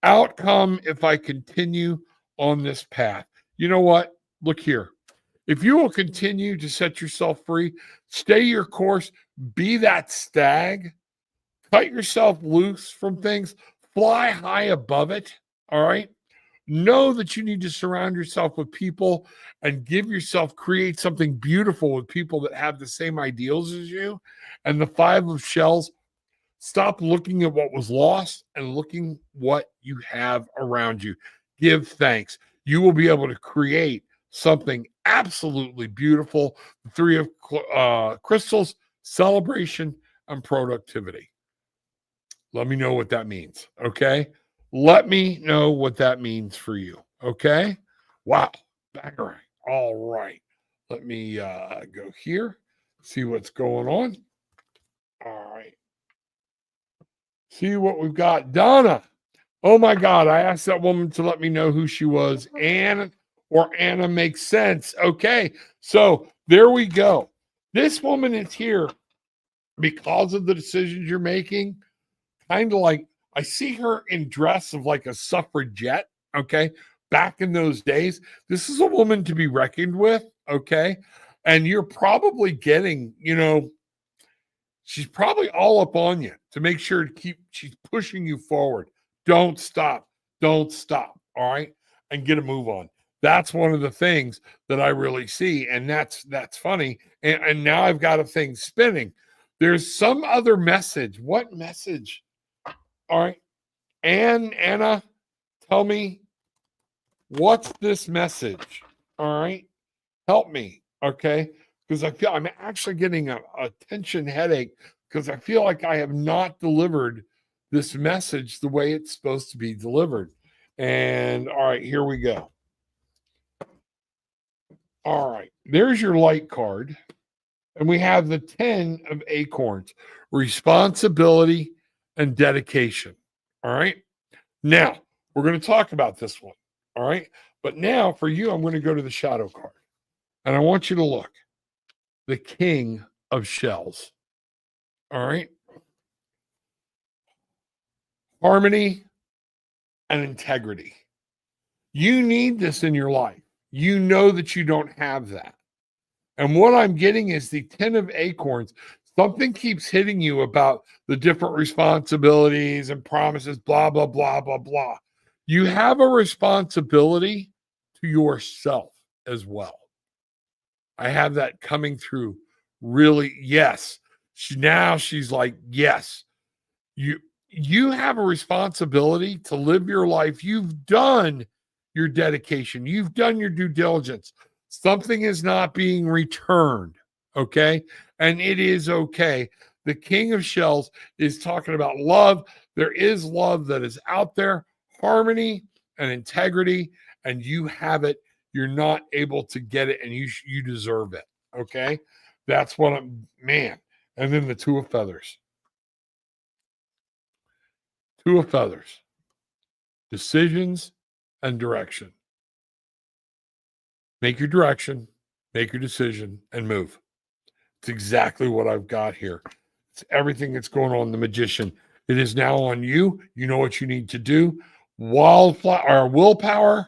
Outcome if I continue on this path. You know what? Look here. If you will continue to set yourself free, stay your course, be that stag, cut yourself loose from things, fly high above it. All right. Know that you need to surround yourself with people and create something beautiful with people that have the same ideals as you. And the five of shells, stop looking at what was lost and looking what you have around you. Give thanks. You will be able to create something absolutely beautiful. The three of crystals, celebration, and productivity. Let me know what that means. Okay. Let me know what that means for you. Okay. Wow. Banger. All right. Let me go here, see what's going on. All right. See what we've got. Donna. Oh my God. I asked that woman to let me know who she was. Anna makes sense. Okay. So there we go. This woman is here because of the decisions you're making. Kind of like I see her in dress of like a suffragette. Okay. Back in those days, this is a woman to be reckoned with. Okay. And you're probably getting, she's probably all up on you to make sure she's pushing you forward. Don't stop. Don't stop. All right. And get a move on. That's one of the things that I really see. And that's funny. And now I've got a thing spinning. There's some other message. What message? All right. Anna, tell me, what's this message? All right. Help me. Okay. Because I feel I'm actually getting a tension headache because I feel like I have not delivered this message the way it's supposed to be delivered. And all right, here we go. All right. There's your light card. And we have the 10 of acorns, responsibility and dedication. All right. Now, we're going to talk about this one. All right. But now for you, I'm going to go to the shadow card. And I want you to look. The King of Shells. All right. Harmony and integrity. You need this in your life. You know that you don't have that. And what I'm getting is the 10 of acorns. Something keeps hitting you about the different responsibilities and promises, blah, blah, blah, blah, blah. You have a responsibility to yourself as well. I have that coming through really. Yes. She's like, yes, you have a responsibility to live your life. You've done your dedication. You've done your due diligence. Something is not being returned. Okay. And it is okay. The King of Shells is talking about love. There is love that is out there, harmony and integrity, and you have it. You're not able to get it, and you deserve it. Okay. That's what man. And then the Two of Feathers. Two of Feathers. Decisions and direction. Make your direction, make your decision, and move. It's exactly what I've got here. It's everything that's going on in the Magician. It is now on you. You know what you need to do. Willpower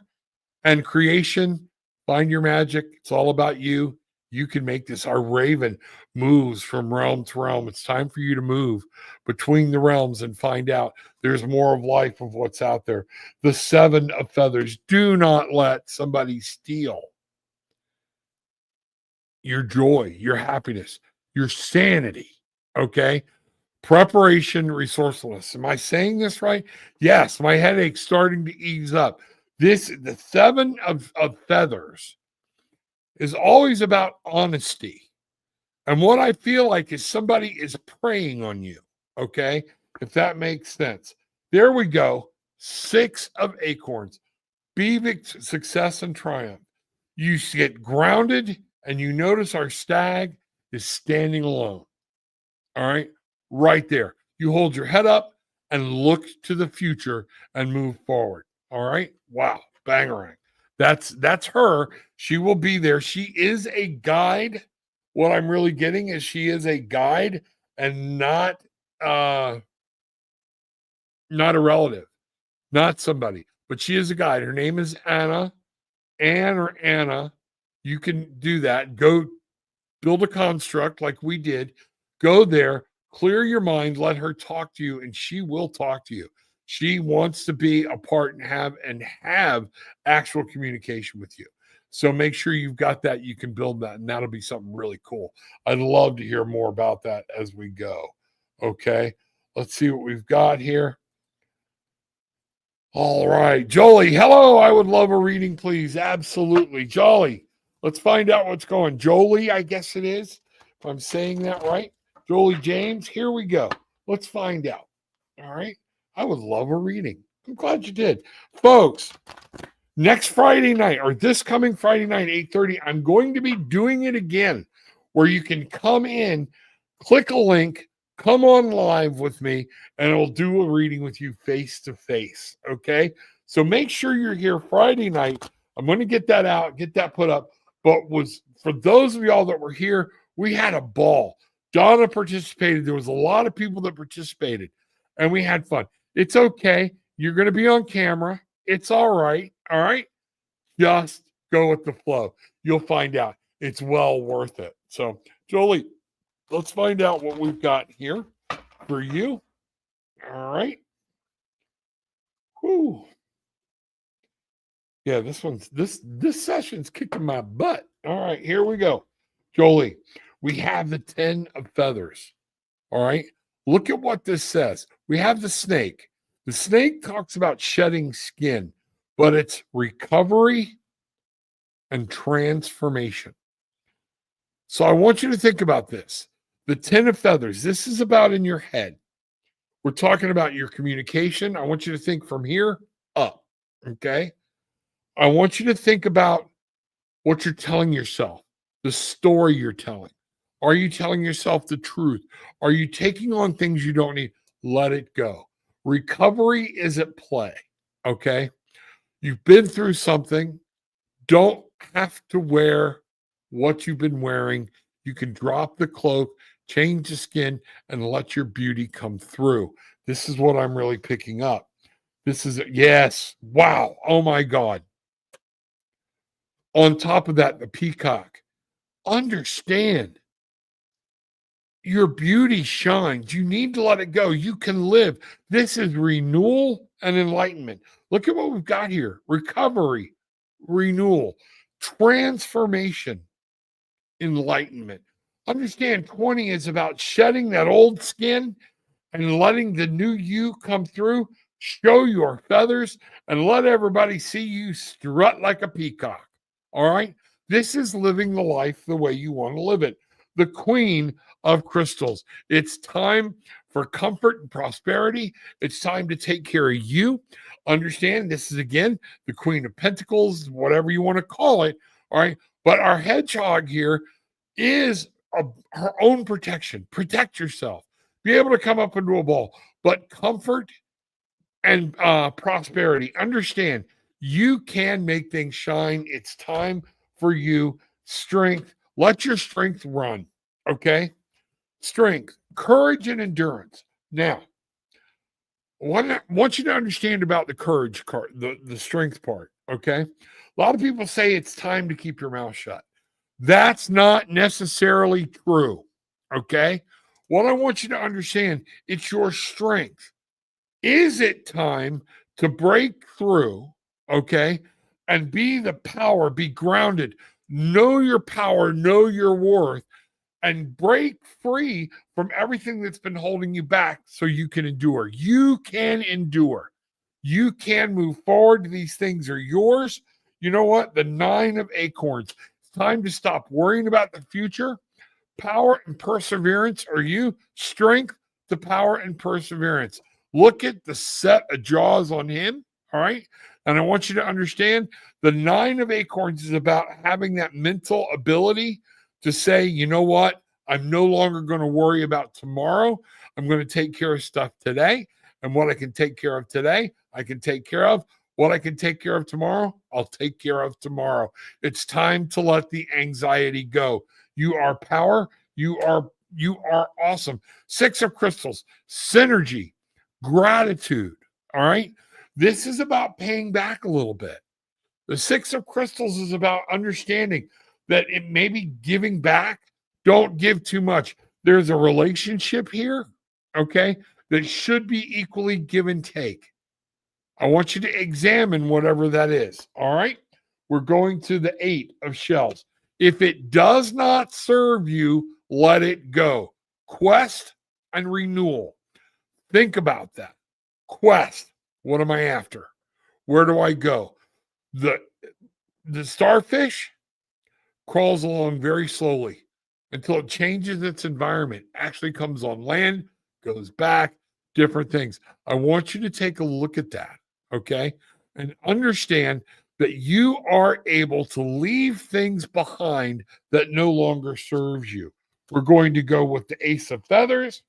and creation. Find your magic. It's all about you. You can make this. Our Raven moves from realm to realm. It's time for you to move between the realms and find out there's more of life of what's out there. The 7 of Feathers. Do not let somebody steal your joy, your happiness, your sanity. Okay. Preparation, resourcefulness. Am I saying this right? Yes, my headache's starting to ease up. The 7 of Feathers is always about honesty. And what I feel like is somebody is preying on you. Okay. If that makes sense. There we go. 6 of acorns. Be success and triumph. You get grounded and you notice our stag is standing alone. All right. Right there. You hold your head up and look to the future and move forward. All right. Wow. Bangarang. That's her. She will be there. She is a guide. What I'm really getting is she is a guide and not a relative, not somebody, but she is a guide. Her name is Anna. Anne or Anna. you can do that. Go build a construct like we did. Go there, clear your mind, let her talk to you, and she will talk to you. She wants to be a part and have actual communication with you. So make sure you've got that. You can build that, and that'll be something really cool. I'd love to hear more about that as we go. Okay, let's see what we've got here. All right, Jolie, hello. I would love a reading, please. Absolutely. Jolie, let's find out what's going. Jolie, I guess it is, if I'm saying that right. Jolie James, here we go. Let's find out. All right. I would love a reading. I'm glad you did. Folks, next Friday night, or this coming Friday night, 8:30, I'm going to be doing it again, where you can come in, click a link, come on live with me, and I'll do a reading with you face to face. Okay. So make sure you're here Friday night. I'm going to get that out, get that put up. But for those of y'all that were here, we had a ball. Donna participated. There was a lot of people that participated, and we had fun. It's okay. You're going to be on camera. It's all right. All right. Just go with the flow. You'll find out. It's well worth it. So, Jolie, let's find out what we've got here for you. All right. Whew. Yeah, this session's kicking my butt. All right, here we go. Jolie, we have the 10 of feathers. All right. Look at what this says. We have the snake. The snake talks about shedding skin, but it's recovery and transformation. So I want you to think about this. The 10 of feathers, this is about in your head. We're talking about your communication. I want you to think from here up, okay? I want you to think about what you're telling yourself, the story you're telling. Are you telling yourself the truth? Are you taking on things you don't need? Let it go. Recovery is at play, okay? You've been through something. Don't have to wear what you've been wearing. You can drop the cloak, change the skin, and let your beauty come through. This is what I'm really picking up. This is, yes, wow, oh my God. On top of that, the peacock. Understand, your beauty shines. You need to let it go. You can live. This is renewal and enlightenment. Look at what we've got here. Recovery, renewal, transformation, enlightenment. Understand 20 is about shedding that old skin and letting the new you come through. Show your feathers and let everybody see you strut like a peacock. All right? This is living the life the way you want to live it. The queen of crystals. It's time for comfort and prosperity. It's time to take care of you. Understand this is, again, the queen of pentacles, whatever you want to call it. All right? But our hedgehog here is her own protection. Protect yourself. Be able to come up into a ball. But comfort and prosperity. Understand, you can make things shine. It's time for you. Strength. Let your strength run. Okay? Strength, courage, and endurance. Now, I want you to understand about the courage part, the strength part. Okay? A lot of people say it's time to keep your mouth shut. That's not necessarily true. Okay? What I want you to understand, it's your strength. Is it time to break through, okay, and be the power, be grounded, know your power, know your worth, and break free from everything that's been holding you back so you can endure? You can endure. You can move forward. These things are yours. You know what? The 9 of acorns. It's time to stop worrying about the future. Power and perseverance are you. Strength to power and perseverance. Look at the set of jaws on him. All right. And I want you to understand the 9 of acorns is about having that mental ability to say, you know what? I'm no longer going to worry about tomorrow. I'm going to take care of stuff today. And what I can take care of today, I can take care of. What I can take care of tomorrow, I'll take care of tomorrow. It's time to let the anxiety go. You are power. You are awesome. 6 of crystals, synergy, gratitude. All right. This is about paying back a little bit. The 6 of crystals is about understanding that it may be giving back. Don't give too much. There's a relationship here, okay, that should be equally give and take. I want you to examine whatever that is. All right. We're going to the 8 of shells. If it does not serve you, let it go. Quest and renewal. Think about that. Quest. What am I after? Where do I go? The starfish crawls along very slowly until it changes its environment, actually comes on land, goes back, different things. I want you to take a look at that, okay? And understand that you are able to leave things behind that no longer serves you. We're going to go with the Ace of Feathers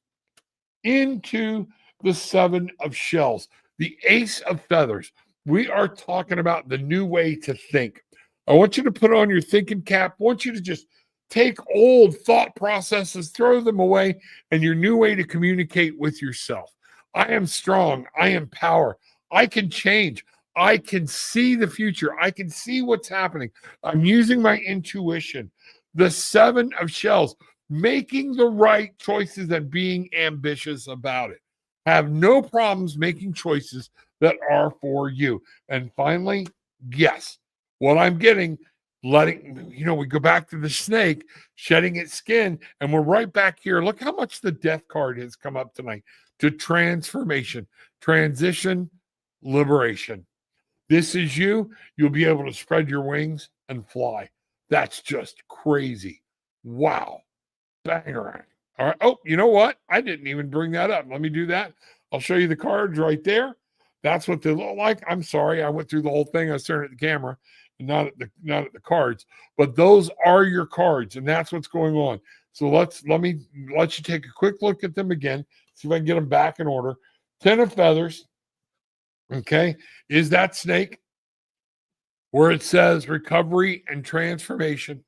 into the 7 of shells. The Ace of Feathers. We are talking about the new way to think. I want you to put on your thinking cap. I want you to just take old thought processes, throw them away, and your new way to communicate with yourself. I am strong. I am power. I can change. I can see the future. I can see what's happening. I'm using my intuition. The 7 of shells, making the right choices and being ambitious about it. Have no problems making choices that are for you. And finally, yes, what I'm getting, we go back to the snake shedding its skin, and we're right back here. Look how much the death card has come up tonight to transformation, transition, liberation. This is you. You'll be able to spread your wings and fly. That's just crazy. Wow. Banger. All right. Oh, you know what? I didn't even bring that up. Let me do that. I'll show you the cards right there. That's what they look like. I'm sorry. I went through the whole thing. I was staring at the camera and not at the cards. But those are your cards, and that's what's going on. So let me let you take a quick look at them again. See if I can get them back in order. 10 of feathers. Okay. Is that snake where it says recovery and transformation?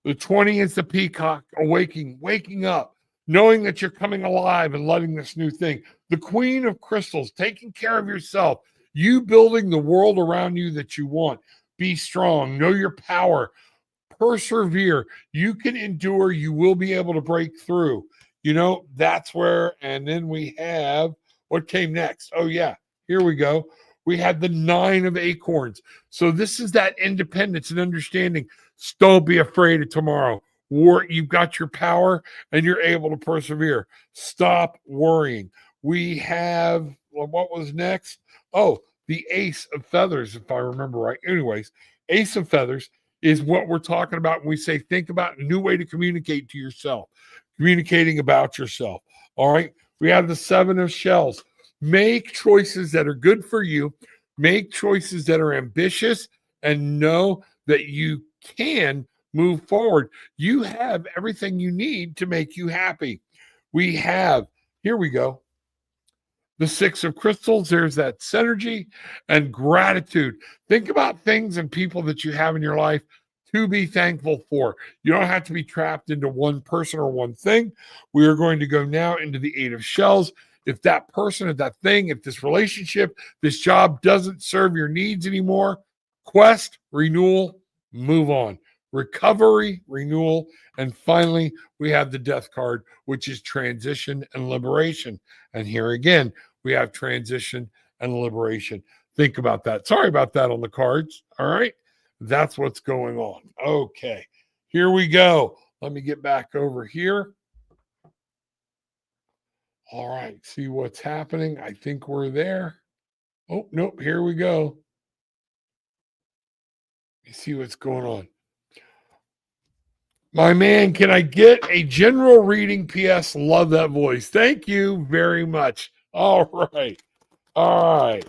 The 20 is the peacock, waking up, knowing that you're coming alive and letting this new thing. The queen of crystals, taking care of yourself, you building the world around you that you want. Be strong, know your power, persevere. You can endure, you will be able to break through. That's where, and then we have what came next. Oh, yeah, here we go. We had the 9 of acorns. So this is that independence and understanding. Don't be afraid of tomorrow. You've got your power and you're able to persevere. Stop worrying. We have, what was next? Oh, the Ace of Feathers, if I remember right. Anyways, Ace of Feathers is what we're talking about when we say think about a new way to communicate to yourself, communicating about yourself. All right. We have the 7 of shells. Make choices that are good for you. Make choices that are ambitious and know that you can move forward. You have everything you need to make you happy. Here we go. The 6 of crystals, there's that synergy and gratitude. Think about things and people that you have in your life to be thankful for. You don't have to be trapped into one person or one thing. We are going to go now into the 8 of shells. If that person, if that thing, if this relationship, this job doesn't serve your needs anymore, quest, renewal, move on. Recovery, renewal, and finally, we have the death card, which is transition and liberation. And here again, we have transition and liberation. Think about that. Sorry about that on the cards. All right. That's what's going on. Okay. Here we go. Let me get back over here. All right. See what's happening. I think we're there. Oh, nope. Here we go. You see what's going on. My man, can I get a general reading? P.S. Love that voice. Thank you very much. All right. All right.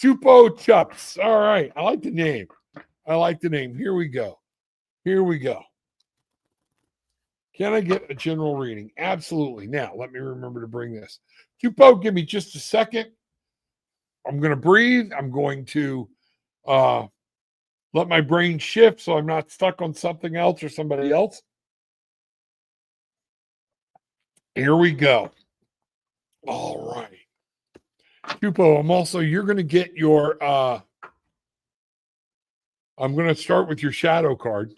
Chupo Chups. All right. I like the name. Here we go. Can I get a general reading? Absolutely. Now, let me remember to bring this. Chupo, give me just a second. I'm going to breathe. I'm going to let my brain shift so I'm not stuck on something else or somebody else. Here we go. All right. Chupo, you're going to get your, I'm going to start with your shadow card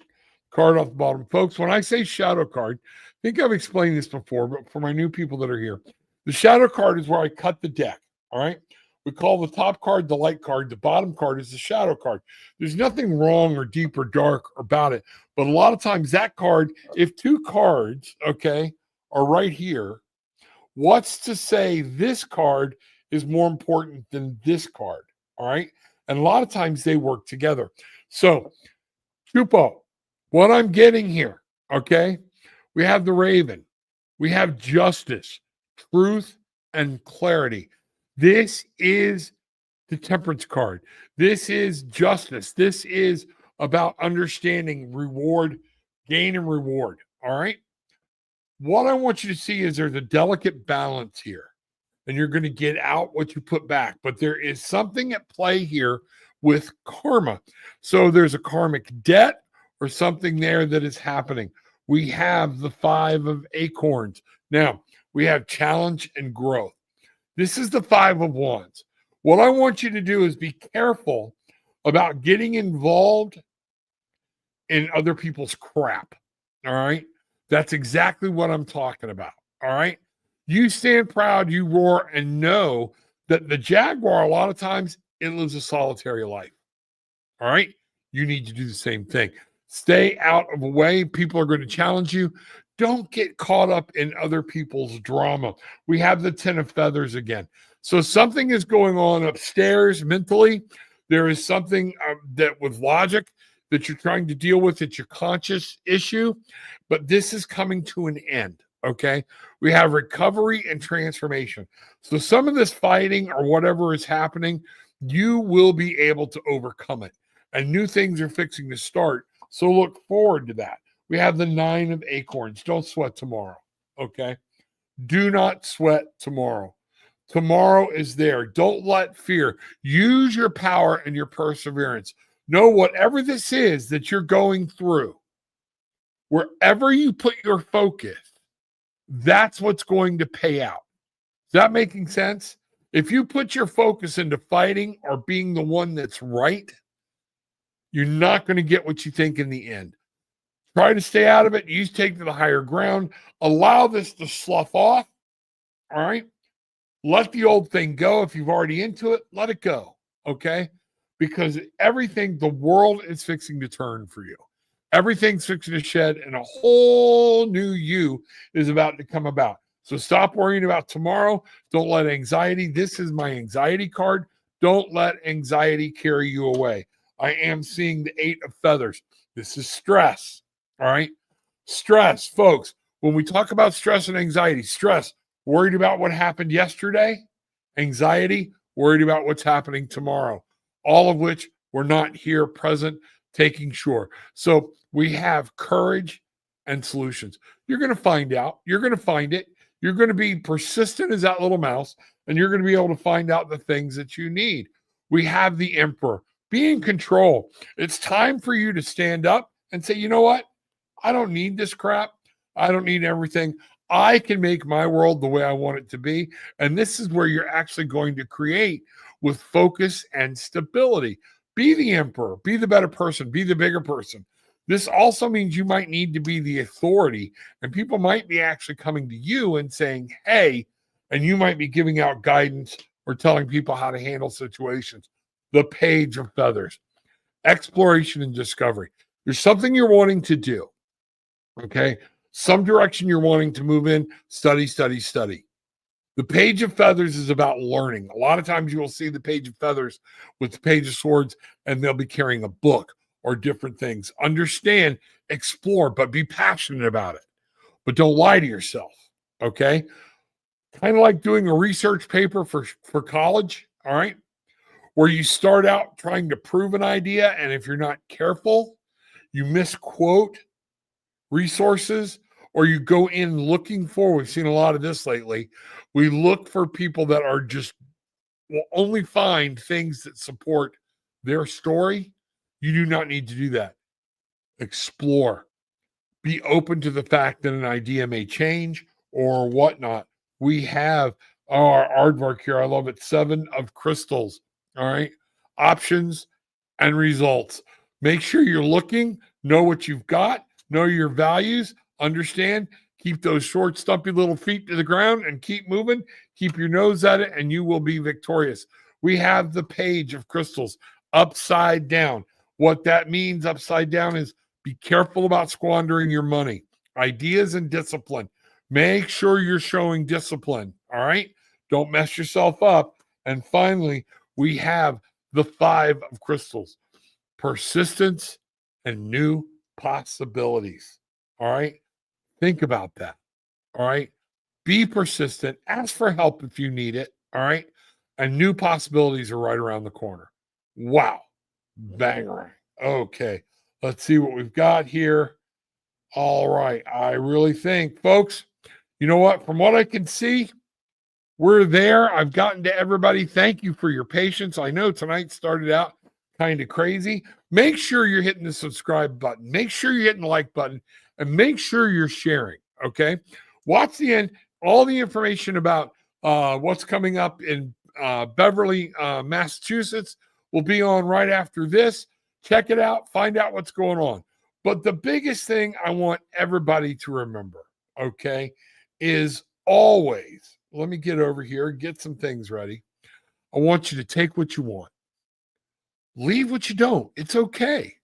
card off the bottom. Folks, when I say shadow card, I think I've explained this before, but for my new people that are here, the shadow card is where I cut the deck. All right. We call the top card the light card. The bottom card is the shadow card. There's nothing wrong or deep or dark about it. But a lot of times that card, if two cards, okay, are right here, what's to say this card is more important than this card? All right. And a lot of times they work together. So, Chupo, what I'm getting here, okay, we have the Raven, we have justice, truth, and clarity. This is the Temperance card. This is justice. This is about understanding reward, gain, and reward. All right. What I want you to see is there's a delicate balance here, and you're going to get out what you put back. But there is something at play here with karma. So there's a karmic debt or something there that is happening. We have the 5 of acorns. Now, we have challenge and growth. This is the 5 of wands. What I want you to do is be careful about getting involved in other people's crap. All right. That's exactly what I'm talking about. All right. You stand proud, you roar, and know that the jaguar, a lot of times, it lives a solitary life. All right. You need to do the same thing. Stay out of the way. People are going to challenge you. Don't get caught up in other people's drama. We have the 10 of feathers again. So something is going on upstairs mentally. There is something that with logic that you're trying to deal with. It's your conscious issue, but this is coming to an end. Okay. We have recovery and transformation. So some of this fighting or whatever is happening, you will be able to overcome it, and new things are fixing to start. So look forward to that. We have the 9 of acorns. Don't sweat tomorrow. Okay. Do not sweat tomorrow. Tomorrow is there. Don't let fear. Use your power and your perseverance. Know whatever this is that you're going through, wherever you put your focus, that's what's going to pay out. Is that making sense? If you put your focus into fighting or being the one that's right, you're not going to get what you think in the end. Try to stay out of it. You take to the higher ground. Allow this to slough off. All right. Let the old thing go. If you've already into it, let it go. Okay. Because everything, the world is fixing to turn for you. Everything's fixing to shed, and a whole new you is about to come about. So stop worrying about tomorrow. Don't let anxiety. This is my anxiety card. Don't let anxiety carry you away. I am seeing the 8 of feathers. This is stress. All right. Stress, folks. When we talk about stress and anxiety, stress, worried about what happened yesterday, anxiety, worried about what's happening tomorrow, all of which we're not here present, taking sure. So we have courage and solutions. You're going to find out. You're going to find it. You're going to be persistent as that little mouse, and you're going to be able to find out the things that you need. We have the emperor. Be in control. It's time for you to stand up and say, you know what? I don't need this crap. I don't need everything. I can make my world the way I want it to be. And this is where you're actually going to create with focus and stability. Be the emperor. Be the better person. Be the bigger person. This also means you might need to be the authority, and people might be actually coming to you and saying, hey, and you might be giving out guidance or telling people how to handle situations. The page of feathers, exploration and discovery. There's something you're wanting to do. Okay. Some direction you're wanting to move in, study, study, study. The page of feathers is about learning. A lot of times you will see the page of feathers with the page of swords, and they'll be carrying a book or different things. Understand, explore, but be passionate about it. But don't lie to yourself. Okay. Kind of like doing a research paper for college. All right. Where you start out trying to prove an idea, and if you're not careful, you misquote resources, or you go in looking for, we've seen a lot of this lately. We look for people that are just will only find things that support their story. You do not need to do that. Explore. Be open to the fact that an idea may change or whatnot. We have our aardvark here. I love it. 7 of crystals. All right. Options and results. Make sure you're looking, know what you've got, Know your values, understand, keep those short, stumpy little feet to the ground and keep moving. Keep your nose at it and you will be victorious. We have the page of crystals upside down. What that means upside down is be careful about squandering your money. Ideas and discipline. Make sure you're showing discipline. All right. Don't mess yourself up. And finally, we have the 5 of crystals: persistence and new possibilities. All right. Think about that. All right. Be persistent. Ask for help if you need it. All right. And new possibilities are right around the corner. Wow. Banger. Okay. Let's see what we've got here. All right. I really think, folks, you know what? From what I can see, we're there. I've gotten to everybody. Thank you for your patience. I know tonight started out kind of crazy. Make sure you're hitting the subscribe button. Make sure you're hitting the like button. And make sure you're sharing, okay? Watch the end. All the information about what's coming up in Beverly, Massachusetts will be on right after this. Check it out. Find out what's going on. But the biggest thing I want everybody to remember, okay, is always, let me get over here, get some things ready. I want you to take what you want. Leave what you don't. It's okay.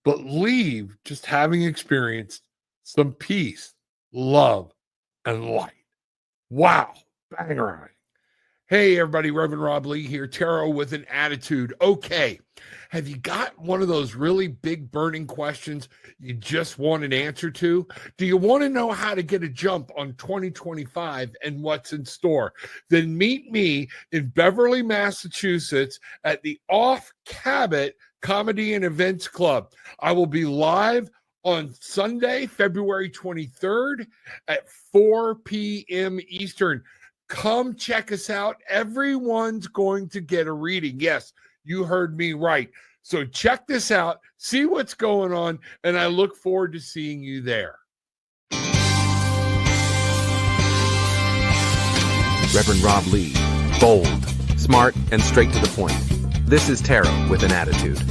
But leave just having experienced some peace, love, and light. Wow. Banger. Hey, everybody. Reverend Rob Lee here. Tarot with an attitude. Okay. Have you got one of those really big burning questions you just want an answer to? Do you want to know how to get a jump on 2025 and what's in store? Then meet me in Beverly, Massachusetts at the Off CABOT Comedy and Events Club. I will be live on Sunday, February 23rd at 4 p.m. Eastern. Come check us out. Everyone's going to get a reading. Yes, you heard me right. So check this out, see what's going on, and I look forward to seeing you there. Reverend Rob Lee, bold, smart, and straight to the point. This is Tarot with an Attitude.